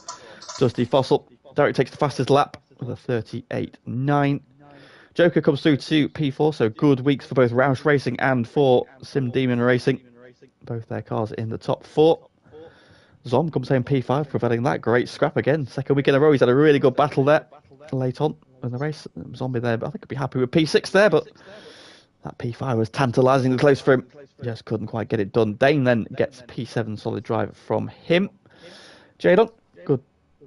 Dusty Fossil. Derek takes the fastest lap with a 38.9. Joker comes through to P4, so good weeks for both Roush Racing and for Sim Demon Racing. Both their cars in the top 4. Zom comes home P5, prevailing that. Great scrap again. Second week in a row, he's had a really good battle there late on in the race. Zombie there, but I think I'd be happy with P6 there, but that P5 was tantalisingly close for him. Just couldn't quite get it done. Dane then gets P7 solid drive from him. Jadon, good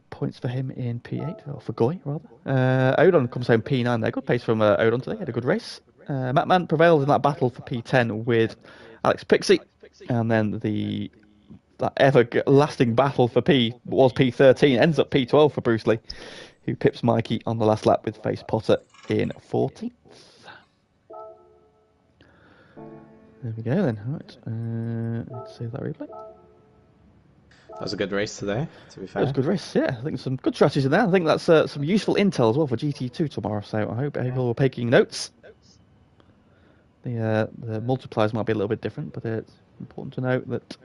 points for him in P8, or for Goy rather. Odon comes home P9 there. Good pace from Odon today. Had a good race. Matman prevailed in that battle for P10 with Alex Pixie, and then that everlasting battle for P13 ends up P12 for Bruce Lee, who pips Mikey on the last lap with Face Potter in 14th. There we go then. Right. Let's see that replay. That was a good race today, to be fair. It was a good race, yeah. I think some good strategies in there. I think that's some useful intel as well for GT2 tomorrow, so I hope people are taking notes. The multipliers might be a little bit different, but it's important to note that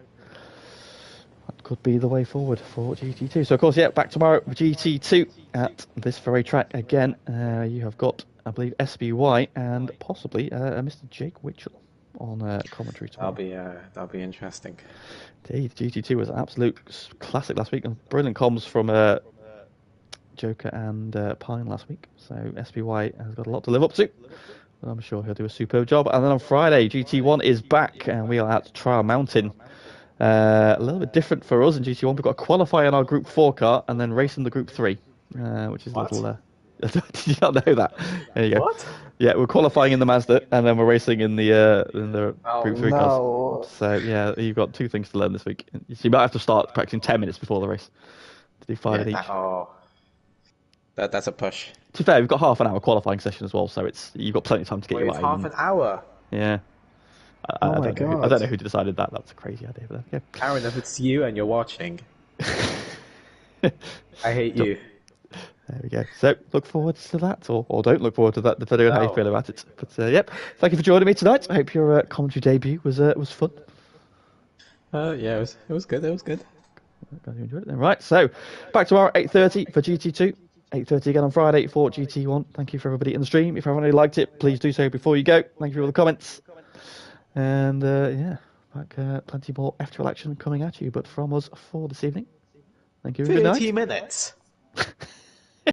could be the way forward for GT2. So, of course, yeah, back tomorrow for GT2 at this very track again. You have got, I believe, SBY and possibly Mr. Jake Witchell on commentary tomorrow. That'll be interesting. Indeed, GT2 was an absolute classic last week, and brilliant comms from Joker and Pine last week. So SBY has got a lot to live up to. I'm sure he'll do a superb job. And then on Friday, GT1 is back, and we are at Trial Mountain. A little bit different for us in GT1. We've got a qualify in our Group 4 car and then race in the Group 3, which is a little... Did you not know that? There you go. What? Yeah, we're qualifying in the Mazda and then we're racing in the Group 3 cars. So, yeah, you've got 2 things to learn this week. So you might have to start practicing 10 minutes before the race to do 5 of each. That's a push. To be fair, we've got half an hour qualifying session as well, so you've got plenty of time to get your line. Half an hour? Yeah. I don't know who decided that. That's a crazy idea. But okay. Aaron, if it's you and you're watching, I hate you. There we go. So look forward to that, or don't look forward to that, depending on how you feel about it. But yep, thank you for joining me tonight. I hope your commentary debut was fun. Yeah, it was good. It was good. Glad you enjoyed it then. Right, so back tomorrow 8:30 for GT2. 8:30 again on Friday for GT1. Thank you for everybody in the stream. If everybody liked it, please do so before you go. Thank you for all the comments. And yeah, plenty more FTRL action coming at you, but from us for this evening. Thank you. 30 minutes.